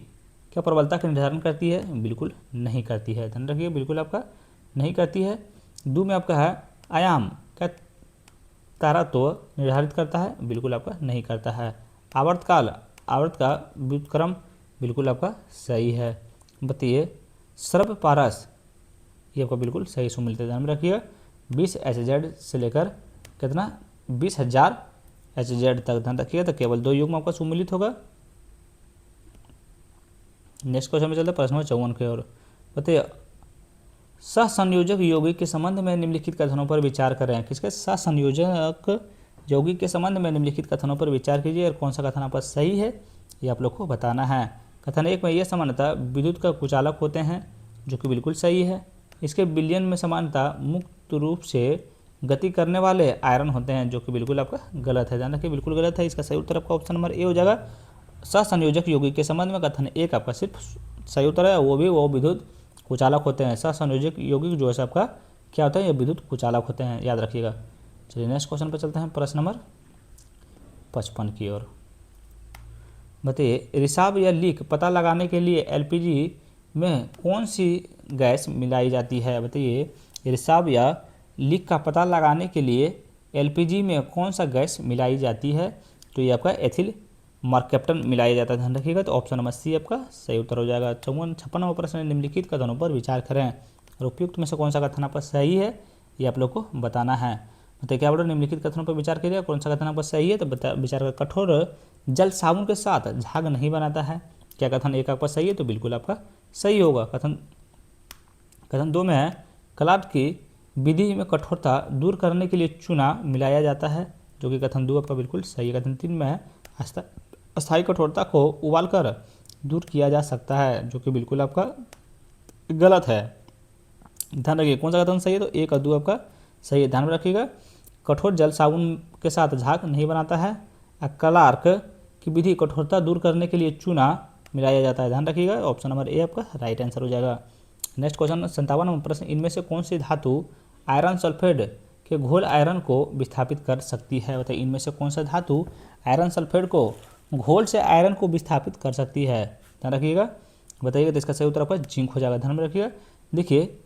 क्या प्रबलता का निर्धारण करती है? बिल्कुल नहीं करती है, ध्यान रखिए, बिल्कुल आपका नहीं करती है। दो में आपका है आयाम, क्या तारात्व निर्धारित करता है? बिल्कुल आपका नहीं करता है। आवर्तकाल, आवर्त का व्युत्क्रम, बिल्कुल आपका सही है। बताइए सर्व पारस, ये आपका बिल्कुल सही सुमिलित है, ध्यान में रखिएगा। 20 HZ से लेकर कितना 20,000 HZ तक, ध्यान रखिएगा। तो केवल 2 युग्म आपका सुमिलित होगा। नेक्स्ट क्वेश्चन में चलते हैं प्रश्न नंबर 54 की ओर। बताइए सहसंयोजक यौगिक के संबंध में निम्नलिखित कथनों पर विचार करें। किसके? सहसंयोजक यौगिक के संबंध में निम्नलिखित कथनों पर विचार कीजिए और कौन सा कथन आपका सही है ये आप लोग को बताना है। कथन 1 में यह समानता विद्युत का कुचालक होते हैं, जो कि बिल्कुल सही है। इसके विलयन में समानता मुक्त रूप से गति करने वाले आयरन होते हैं, जो कि बिल्कुल आपका गलत है, ध्यान रखिए, बिल्कुल गलत है। इसका सही उत्तर आपका ऑप्शन नंबर ए हो जाएगा। सहसंयोजक यौगिक के संबंध में कथन 1 आपका सिर्फ सही उत्तर है, वो विद्युत कुचालक होते हैं। सहसंयोजक यौगिक जो है आपका क्या होता है? ये विद्युत कुचालक होते हैं, याद रखिएगा। चलिए नेक्स्ट क्वेश्चन पर चलते हैं प्रश्न नंबर 55 की ओर। बताइए रिसाव या लीक पता लगाने के लिए LPG में कौन सी गैस मिलाई जाती है? बताइए रिसाव या लीक का पता लगाने के लिए LPG में कौन सा गैस मिलाई जाती है? तो ये आपका एथिल मर्कैप्टन मिलाया जाता है, ध्यान रखिएगा। तो ऑप्शन नंबर सी आपका सही उत्तर हो जाएगा। 56 नंबर प्रश्न निम्नलिखित कथनों पर विचार करें और उपयुक्त में से कौन सा कथन आपका सही है ये आप लोग को बताना है। बताइए क्या बोलो, निम्नलिखित कथनों पर विचार करिए, कौन सा कथन आपका सही है? तो विचार कर। कठोर जल साबुन के साथ झाग नहीं बनाता है, क्या कथन 1 आपका सही है? तो बिल्कुल आपका सही होगा। कथन 2 में है कलाट की विधि में कठोरता दूर करने के लिए चूना मिलाया जाता है, जो कि कथन 2 आपका बिल्कुल सही है। कथन 3 में है अस्थायी कठोरता को उबालकर दूर किया जा सकता है, जो कि बिल्कुल आपका गलत है, ध्यान रखिए। कौन सा कथन सही है? तो 1 और 2 आपका सही है, ध्यान में रखिएगा। कठोर जल साबुन के साथ झाग नहीं बनाता है। क्लार्क की विधि कठोरता दूर करने के लिए चूना मिलाया जाता है, ध्यान रखिएगा। ऑप्शन नंबर ए आपका राइट आंसर हो जाएगा। नेक्स्ट क्वेश्चन 57 नंबर प्रश्न, इनमें से कौन सी धातु आयरन सल्फेट के घोल आयरन को विस्थापित कर सकती है? बताइए इनमें से कौन सा धातु आयरन सल्फेट को घोल से आयरन को विस्थापित कर सकती है, ध्यान रखिएगा। बताइएगा। तो इसका सही उत्तर आपका जिंक हो जाएगा, ध्यान में रखिएगा। देखिए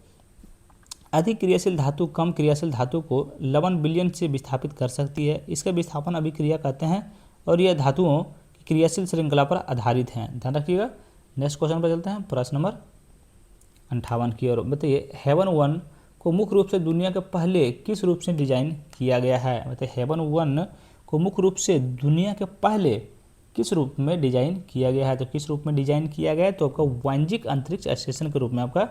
अधिक क्रियाशील धातु कम क्रियाशील धातु को लवण विलयन से विस्थापित कर सकती है, इसका विस्थापन अभिक्रिया कहते हैं और यह धातुओं की क्रियाशील श्रृंखला पर आधारित है, ध्यान रखिएगा। नेक्स्ट क्वेश्चन पर चलते हैं प्रश्न नंबर 58 की ओर। बताइए हेवन 1 को मुख्य रूप से दुनिया के पहले किस रूप से डिजाइन किया गया है? बताइए हेवन 1 को मुख्य रूप से दुनिया के पहले किस रूप में डिजाइन किया गया है? तो किस रूप में डिजाइन किया गया है? तो आपका वाणिज्यिक अंतरिक्ष स्टेशन के रूप में आपका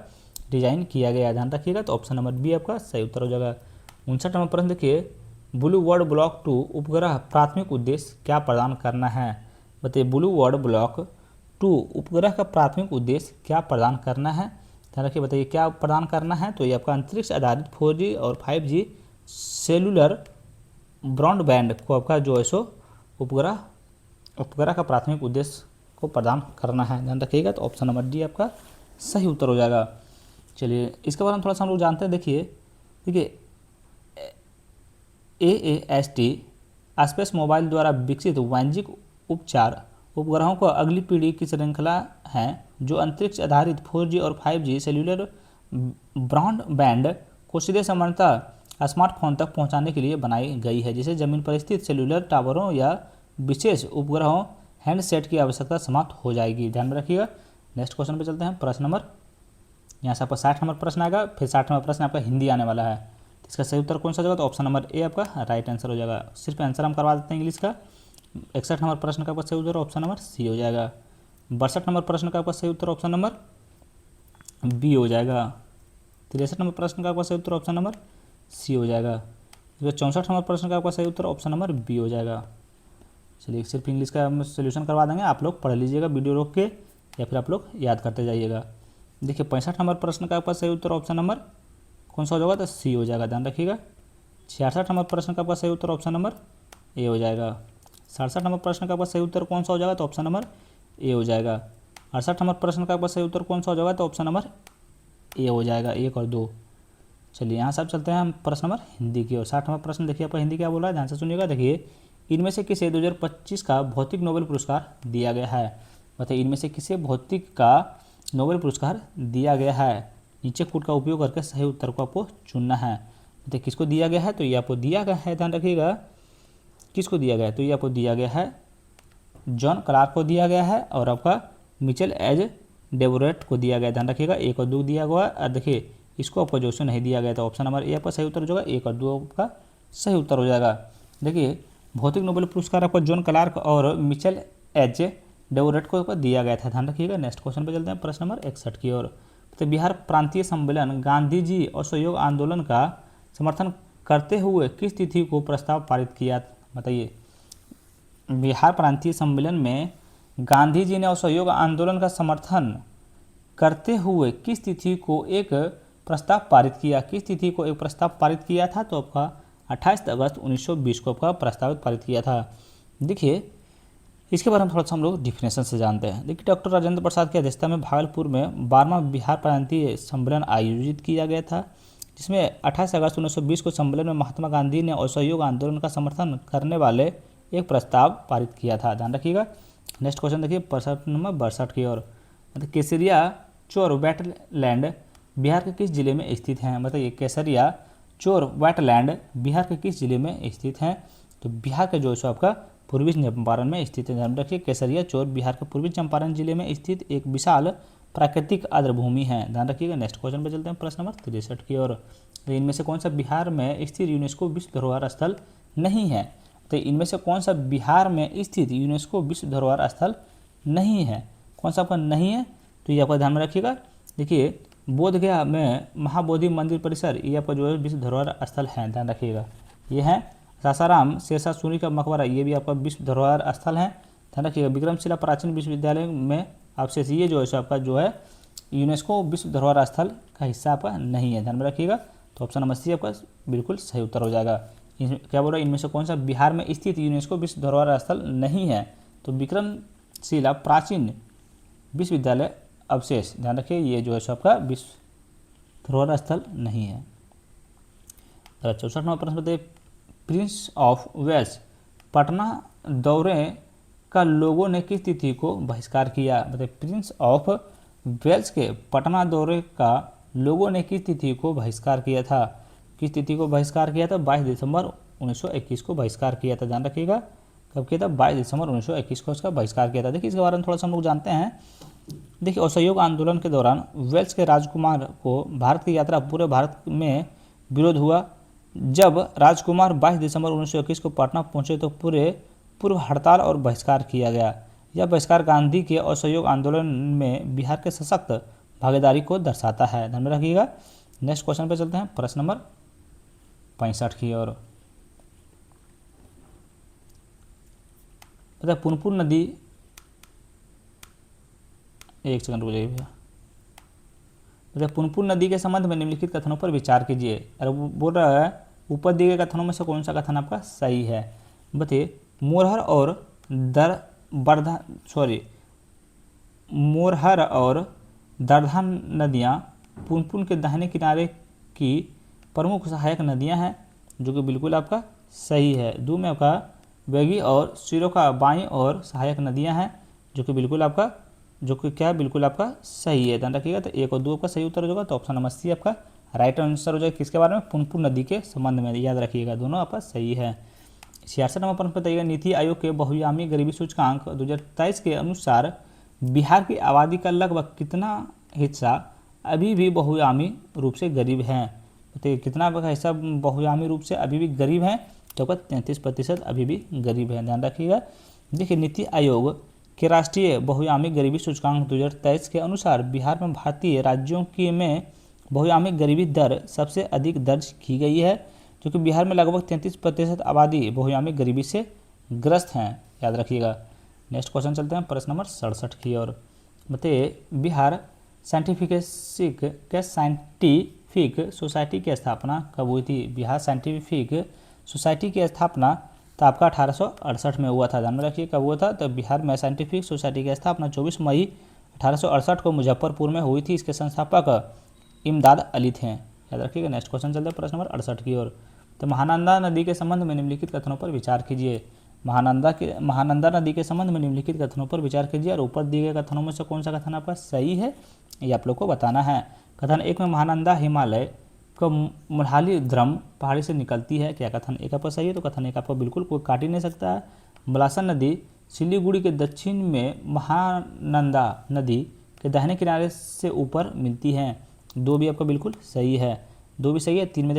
डिजाइन किया गया, ध्यान रखिएगा। तो ऑप्शन नंबर बी आपका सही उत्तर हो जाएगा। 59 नंबर प्रश्न देखिए ब्लू वर्ड ब्लॉक 2 उपग्रह प्राथमिक उद्देश्य क्या प्रदान करना है? बताइए ब्लू वर्ड ब्लॉक 2 उपग्रह का प्राथमिक उद्देश्य क्या प्रदान करना है, ध्यान रखिए। बताइए क्या प्रदान करना है? तो ये आपका अंतरिक्ष आधारित 4G और 5G सेलुलर ब्रॉडबैंड को आपका जो है सो उपग्रह का प्राथमिक उद्देश्य को प्रदान करना है, ध्यान रखिएगा। तो ऑप्शन नंबर डी आपका सही उत्तर हो जाएगा। चलिए इसके बारे में थोड़ा सा हम लोग जानते हैं। देखिए AAST स्पेस मोबाइल द्वारा विकसित वाणिज्यिक उपचार उपग्रहों को अगली पीढ़ी की श्रृंखला है जो अंतरिक्ष आधारित 4G और 5G सेल्युलर ब्रॉडबैंड को सीधे समानांतर स्मार्टफोन तक पहुंचाने के लिए बनाई गई है, जिसे जमीन पर स्थित सेल्युलर टावरों या विशेष उपग्रहों हैंडसेट की आवश्यकता समाप्त हो जाएगी, ध्यान में रखिएगा। नेक्स्ट क्वेश्चन पे चलते हैं प्रश्न नंबर, यहाँ से आपका 60 नंबर प्रश्न आएगा, फिर 60 नंबर प्रश्न आपका हिंदी आने वाला है। तो इसका सही उत्तर कौन सा होगा? तो ऑप्शन नंबर ए आपका राइट आंसर हो जाएगा। सिर्फ आंसर हम करवा देते हैं इंग्लिश का। 61 नंबर प्रश्न का आपका सही उत्तर ऑप्शन नंबर सी हो जाएगा। 62 नंबर प्रश्न का आपका सही उत्तर ऑप्शन नंबर बी हो जाएगा। 63 नंबर प्रश्न का आपका सही उत्तर ऑप्शन नंबर सी हो जाएगा। 64 नंबर प्रश्न का आपका सही उत्तर ऑप्शन नंबर बी हो जाएगा। चलिए सिर्फ इंग्लिश का हम सोल्यूशन करवा देंगे, आप लोग पढ़ लीजिएगा वीडियो रोक के या फिर आप लोग याद करते जाइएगा। देखिए 65 नंबर प्रश्न का आपका सही उत्तर ऑप्शन नंबर कौन सा हो जाएगा? तो सी हो जाएगा, ध्यान रखिएगा। 66 नंबर प्रश्न का आपका सही उत्तर ऑप्शन नंबर ए हो जाएगा। 67 नंबर प्रश्न का आपका सही उत्तर कौन सा हो जाएगा? तो ऑप्शन नंबर ए हो जाएगा। 68 नंबर प्रश्न का आपका सही उत्तर कौन सा हो जाएगा? तो ऑप्शन नंबर ए हो जाएगा, 1 और 2। चलिए यहाँ सब चलते हैं हम प्रश्न नंबर हिंदी की ओर। 60वां प्रश्न देखिए आपका हिंदी क्या बोल रहा है, ध्यान से सुनिएगा। देखिए, इनमें से किसे 2025 का भौतिक नोबेल पुरस्कार दिया गया है। बताइए, इनमें से किसे भौतिक का नोबेल पुरस्कार दिया गया है। नीचे कूट का उपयोग करके सही उत्तर को आपको चुनना है। बताइए किसको दिया गया है, तो ये आपको दिया गया है, ध्यान रखिएगा किसको दिया गया है, तो ये आपको दिया गया है जॉन क्लार्क को दिया गया है और आपका मिचेल एज डेवोरेट को दिया गया, ध्यान रखिएगा। 1 और 2 दिया हुआ है और देखिए इसको आपको जो नहीं दिया गया, तो ऑप्शन नंबर ए आपका सही उत्तर हो जाएगा। 1 और 2 आपका सही उत्तर हो जाएगा। देखिए, भौतिक नोबेल पुरस्कार आपको जॉन क्लार्क और मिचेल एच डेवोरेट को दिया गया था, ध्यान रखिएगा। नेक्स्ट क्वेश्चन पे चलते हैं प्रश्न नंबर 61 की ओर। तो बिहार प्रांतीय सम्मेलन गांधी जी असहयोग आंदोलन का समर्थन करते हुए किस तिथि को प्रस्ताव पारित किया। बताइए, बिहार प्रांतीय सम्मेलन में गांधी जी ने असहयोग आंदोलन का समर्थन करते हुए किस तिथि को एक प्रस्ताव पारित किया। किस तिथि को एक प्रस्ताव पारित किया था, तो आपका 28 अगस्त 1920 को आपका प्रस्तावित पारित किया था। देखिए, इसके बारे में थोड़ा सा हम लोग डिफिनेशन से जानते हैं। देखिए, डॉक्टर राजेंद्र प्रसाद की अध्यक्षता में भागलपुर में 12वां बिहार प्रांतीय सम्मेलन आयोजित किया गया था, जिसमें 28 अगस्त 1920 को सम्मेलन में महात्मा गांधी ने असहयोग आंदोलन का समर्थन करने वाले एक प्रस्ताव पारित किया था, ध्यान रखिएगा। नेक्स्ट क्वेश्चन देखिए प्रश्न नंबर 62 की ओर। केसरिया चोर वेटलैंड बिहार के किस जिले में स्थित हैं। बताइए, केसरिया चोर वेटलैंड बिहार के किस जिले में स्थित हैं, तो बिहार के जो है आपका पूर्वी चंपारण में स्थित है, ध्यान रखिए। केसरिया चोर बिहार के पूर्वी चंपारण जिले में स्थित एक विशाल प्राकृतिक आर्द्रभूमि है, ध्यान रखिएगा। नेक्स्ट क्वेश्चन पे चलते हैं प्रश्न नंबर 63 की ओर। तो इनमें से कौन सा बिहार में स्थित यूनेस्को विश्व धरोहर स्थल नहीं है। तो इनमें से कौन सा बिहार में स्थित यूनेस्को विश्व धरोहर स्थल नहीं है, कौन सा आपका नहीं है, तो ये आपका ध्यान में रखिएगा। देखिए, बोधगया में महाबोधि मंदिर परिसर ये आपका जो है विश्व धरोहर स्थल है, ध्यान रखिएगा। ये है सासाराम शेरशाह सूरी का मकबरा, ये भी आपका विश्व धरोहर स्थल है, ध्यान रखिएगा। विक्रमशिला प्राचीन विश्वविद्यालय में अवशेष ये जो है आपका जो है यूनेस्को विश्व धरोहर स्थल का हिस्सा आपका नहीं है, ध्यान में रखिएगा। तो ऑप्शन नंबर सी आपका बिल्कुल सही उत्तर हो जाएगा। क्या बोल रहा है, इनमें से कौन सा बिहार में स्थित यूनेस्को विश्व धरोहर स्थल नहीं है, तो विक्रमशिला प्राचीन विश्वविद्यालय अवशेष, ध्यान रखिए, ये जो है आपका विश्व धरोहर स्थल नहीं है। 64वां प्रश्न बताइए, प्रिंस ऑफ वेल्स पटना दौरे का लोगों ने किस तिथि को बहिष्कार किया। बताइए, प्रिंस ऑफ वेल्स के पटना दौरे का लोगों ने किस तिथि को बहिष्कार किया था। किस तिथि को बहिष्कार किया था, 22 दिसंबर 1921 को बहिष्कार किया था, ध्यान रखिएगा। कब किया था, 22 दिसंबर 1921 को इसका बहिष्कार किया था। देखिए, इसके बारे में थोड़ा सा हम लोग जानते हैं। देखिए, असहयोग आंदोलन के दौरान वेल्स के राजकुमार को भारत की यात्रा पूरे भारत में विरोध हुआ। जब राजकुमार 22 दिसंबर 1921 को पटना पहुंचे तो पूरे पूर्व हड़ताल और बहिष्कार किया गया। यह बहिष्कार गांधी के असहयोग आंदोलन में बिहार के सशक्त भागीदारी को दर्शाता है, ध्यान में रखिएगा। नेक्स्ट क्वेश्चन पे चलते हैं प्रश्न नंबर 65 की ओर। पुनपुन नदी, एक सेकंड रुक जाइए भैया। पुनपुन नदी के संबंध में निम्नलिखित कथनों पर विचार कीजिए। अरे वो बोल रहा है ऊपर दिए गए कथनों में से कौन सा कथन आपका सही है। बताइए, मोरहर और दरधा नदियाँ पुनपुन के दाहिने किनारे की प्रमुख सहायक नदियाँ हैं, जो कि बिल्कुल आपका सही है। 2 में आपका बैगी और सिरोका बाईं और सहायक नदियाँ हैं, जो कि बिल्कुल आपका बिल्कुल आपका सही है, ध्यान रखिएगा। तो 1 और 2 आपका सही उत्तर हो जाएगा। तो ऑप्शन नंबर सी आपका राइट आंसर हो जाएगा। किसके बारे में, पुनपुन नदी के संबंध में, याद रखिएगा, दोनों आपका सही है। 66 नंबर प्रश्न बताइएगा, नीति आयोग के बहुआयामी गरीबी सूचकांक 2023 के अनुसार बिहार की आबादी का लगभग कितना हिस्सा अभी भी बहुआयामी रूप से गरीब है। बताइए, कितना हिस्सा बहुआयामी रूप से अभी भी गरीब है, तो 33% अभी भी गरीब है, ध्यान रखिएगा। देखिए, नीति आयोग के राष्ट्रीय बहुआयामी गरीबी सूचकांक 2023 के अनुसार बिहार में भारतीय राज्यों की में बहुआयामी गरीबी दर सबसे अधिक दर्ज की गई है, क्योंकि बिहार में लगभग 33% आबादी बहुआयामी गरीबी से ग्रस्त हैं, याद रखिएगा। नेक्स्ट क्वेश्चन चलते हैं प्रश्न नंबर 67 की ओर। बताइए, बिहार साइंटिफिक सोसाइटी की स्थापना कब हुई थी। बिहार साइंटिफिक सोसाइटी की स्थापना तो आपका 1868 में हुआ था, ध्यान में रखिए कब हुआ था। तो बिहार में साइंटिफिक सोसाइटी की स्थापना 24 मई 1868 को मुजफ्फरपुर में हुई थी। इसके संस्थापक इमदाद अली थे, याद रखिएगा। नेक्स्ट क्वेश्चन चलते हैं प्रश्न नंबर 68 की ओर। तो महानंदा नदी के संबंध में निम्नलिखित कथनों पर विचार कीजिए। महानंदा नदी के संबंध में निम्नलिखित कथनों पर विचार कीजिए और ऊपर दिए गए कथनों में से कौन सा कथन आपका सही है ये आप लोग को बताना है। कथन 1 में महानंदा हिमालय को मुल्हाली ध्रम पहाड़ी से निकलती है, क्या कथन 1 आपका सही है? तो कथन 1 आपको बिल्कुल कोई काट ही नहीं सकता है। बलासन नदी सिलीगुड़ी के दक्षिण में महानंदा नदी के दाहिने किनारे से ऊपर मिलती है, 2 भी आपका बिल्कुल सही है, 2 भी सही है। 3 में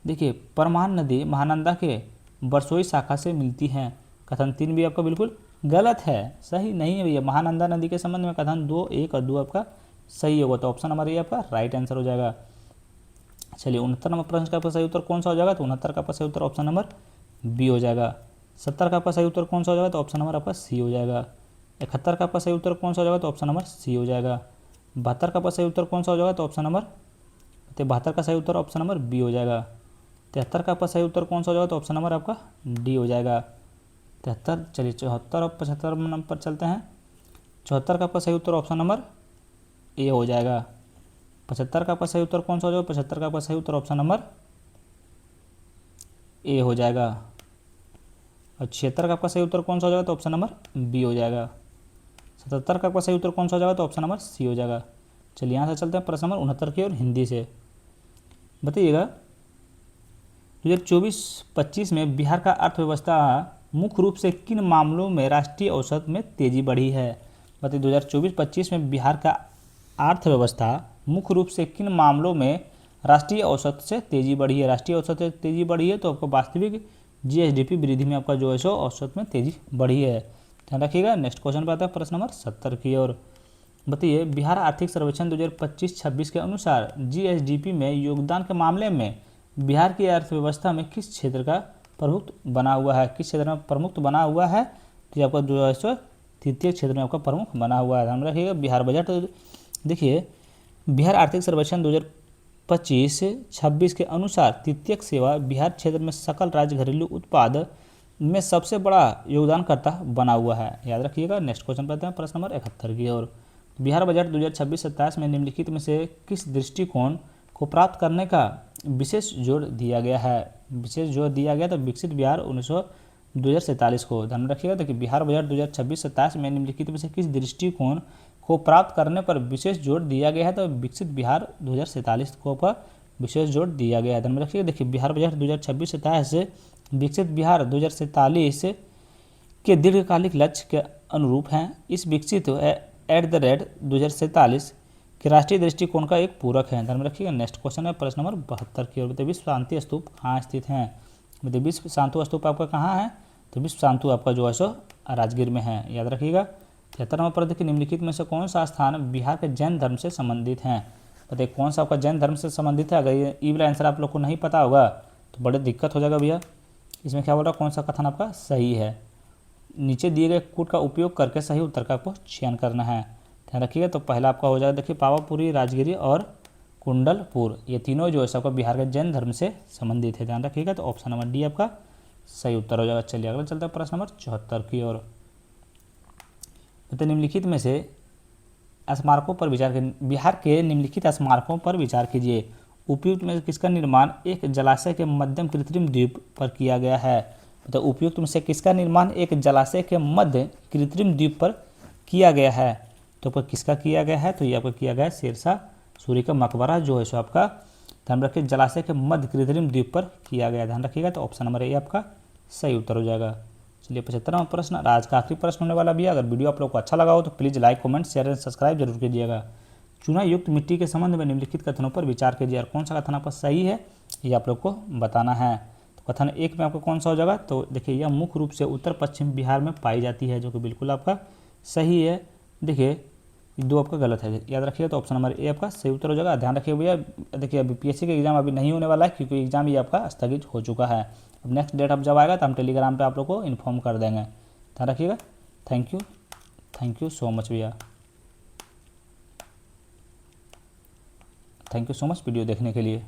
देखिए परमान नदी महानंदा के बरसोई शाखा से मिलती है, कथन 3 भी आपका बिल्कुल गलत है, सही नहीं है भैया। महानंदा नदी के संबंध में कथन 2, 1 और 2 आपका सही होगा, तो ऑप्शन नंबर ये आपका राइट आंसर हो जाएगा। चलिए 69 नंबर प्रश्न का आपका सही उत्तर कौन सा हो जाएगा? तो 69 का आपका सही उत्तर ऑप्शन नंबर बी हो जाएगा। 70 का आपका सही उत्तर कौन सा हो जाएगा? तो ऑप्शन नंबर आपका सी हो जाएगा। 71 का आपका सही उत्तर कौन सा हो जाएगा? तो ऑप्शन नंबर सी हो जाएगा। 72 का आपका सही उत्तर कौन सा हो जाएगा? तो ऑप्शन नंबर 72 का सही उत्तर ऑप्शन नंबर बी हो जाएगा। 73 का आपका सही उत्तर कौन सा हो जाएगा? तो ऑप्शन नंबर आपका डी हो जाएगा। 73, चलिए 74 और 75 नंबर पर चलते हैं। 74 का आपका सही उत्तर ऑप्शन नंबर ए हो जाएगा। 75 का आपका सही उत्तर कौन सा हो जाएगा? 75 का आपका सही उत्तर ऑप्शन नंबर ए हो जाएगा। और 76 का आपका सही उत्तर कौन सा हो जाएगा? तो ऑप्शन नंबर बी हो जाएगा। 77 का आपका सही उत्तर कौन सा हो जाएगा? तो ऑप्शन नंबर सी हो जाएगा। चलिए यहाँ से चलते हैं प्रश्न नंबर 69 की और हिंदी से बताइएगा। 2024-25 में बिहार का अर्थव्यवस्था मुख्य रूप से किन मामलों में राष्ट्रीय औसत में तेजी बढ़ी है? बताइए 2024-25 में बिहार का अर्थव्यवस्था मुख्य रूप से किन मामलों में राष्ट्रीय औसत से तेजी बढ़ी है? राष्ट्रीय औसत से तेजी बढ़ी है तो आपको वास्तविक जीएसडीपी वृद्धि में आपका जो है सो औसत में तेजी बढ़ी है, ध्यान रखिएगा। नेक्स्ट क्वेश्चन पे आता है प्रश्न नंबर 70 की ओर। बताइए बिहार आर्थिक सर्वेक्षण 2025-26 के अनुसार जीएसडीपी में योगदान के मामले में बिहार की अर्थव्यवस्था में किस क्षेत्र का प्रमुख बना हुआ है? किस क्षेत्र में प्रमुख बना हुआ है? तो आपका जो है सो तृतीय क्षेत्र में आपका प्रमुख बना हुआ है, ध्यान रखिएगा। बिहार बजट देखिए बिहार आर्थिक सर्वेक्षण 2025-26 के अनुसार तृतीयक सेवा बिहार क्षेत्र में सकल राज्य घरेलू उत्पाद में सबसे बड़ा योगदानकर्ता बना हुआ है, याद रखिएगा। नेक्स्ट क्वेश्चन पे आते हैं प्रश्न नंबर 71 की ओर। बिहार बजट 2026-27 में निम्नलिखित में से किस दृष्टिकोण को प्राप्त करने का विशेष जोर दिया गया है? विशेष जोर दिया गया तो विकसित बिहार 2047 को, ध्यान रखिएगा। देखिए बिहार बजट 2026-27 में निम्नलिखित में से किस दृष्टिकोण को प्राप्त करने पर विशेष जोर दिया गया है? तो विकसित बिहार 2047 को पर विशेष जोर दिया गया है, ध्यान में रखिएगा। देखिए बिहार बजट 2026-27 से विकसित बिहार 2047 के दीर्घकालिक लक्ष्य के अनुरूप हैं। इस विकसित @2047 के राष्ट्रीय दृष्टिकोण का एक पूरक है, ध्यान में रखिएगा। नेक्स्ट क्वेश्चन है प्रश्न नंबर 72 की ओर। बताइए विश्व शांति स्तूप कहाँ स्थित हैं? बताइए विश्व शांति स्तूप आपका कहाँ है? तो विश्व शांति आपका जो है सो राजगीर में है, याद रखिएगा। 73 नंबर पर देखिए निम्नलिखित में से कौन सा स्थान बिहार के जैन धर्म से संबंधित हैं? बताइए कौन सा आपका जैन धर्म से संबंधित है? अगर ये ई वाला आंसर आप लोग को नहीं पता होगा तो बड़े दिक्कत हो जाएगा भैया। इसमें क्या बोल रहा है, कौन सा कथन आपका सही है? नीचे दिए गए कोड का उपयोग करके सही उत्तर का आपको चयन करना है, ध्यान रखिएगा। तो पहला आपका हो जाएगा देखिए पावापुरी, राजगिरी और कुंडलपुर, ये तीनों जो है सबका बिहार के जैन धर्म से संबंधित है, ध्यान रखिएगा। तो ऑप्शन नंबर डी आपका सही उत्तर हो जाएगा। चलिए अगला चलता है प्रश्न नंबर 74 की ओर। तो निम्नलिखित में से स्मारकों पर विचार करें। बिहार के निम्नलिखित स्मारकों पर विचार कीजिए। उपयुक्त में से किसका निर्माण एक जलाशय के मध्यम कृत्रिम द्वीप पर किया गया है? तो उपयुक्त में से किसका निर्माण एक जलाशय के मध्य कृत्रिम द्वीप पर किया गया है? तो आपका किसका किया गया है? तो ये आपका किया गया है शेरशाह सूरी का मकबरा जो है सो आपका, ध्यान रखिए, जलाशय के मध्य कृत्रिम द्वीप पर किया गया, ध्यान रखिएगा। तो ऑप्शन नंबर ए आपका सही उत्तर हो जाएगा। चलिए 75वां प्रश्न आज का आखिरी प्रश्न होने वाला भी है। अगर वीडियो आप लोग को अच्छा लगा हो तो please like, comment, share and subscribe जरूर कीजिएगा। चूना युक्त मिट्टी के संबंध में निम्नलिखित कथनों पर विचार कीजिए और कौन सा कथन आपका सही है ये आप लोग को बताना है। तो कथन 1 में आपका कौन सा हो जाएगा? तो देखिए यह मुख्य रूप से उत्तर पश्चिम बिहार में पाई जाती है, जो कि बिल्कुल आपका सही है। देखिए 2 आपका गलत है, याद रखिएगा। तो ऑप्शन नंबर ए आपका सही उत्तर हो जाएगा। ध्यान रखिए भैया, देखिए अभी पीएससी का एग्जाम अभी नहीं होने वाला है क्योंकि एग्जाम ये आपका स्थगित हो चुका है। अब नेक्स्ट डेट अब जब आएगा तो हम टेलीग्राम पे आप लोग को इन्फॉर्म कर देंगे, ध्यान रखिएगा। थैंक यू सो मच भैया, thank you so much video देखने के लिए।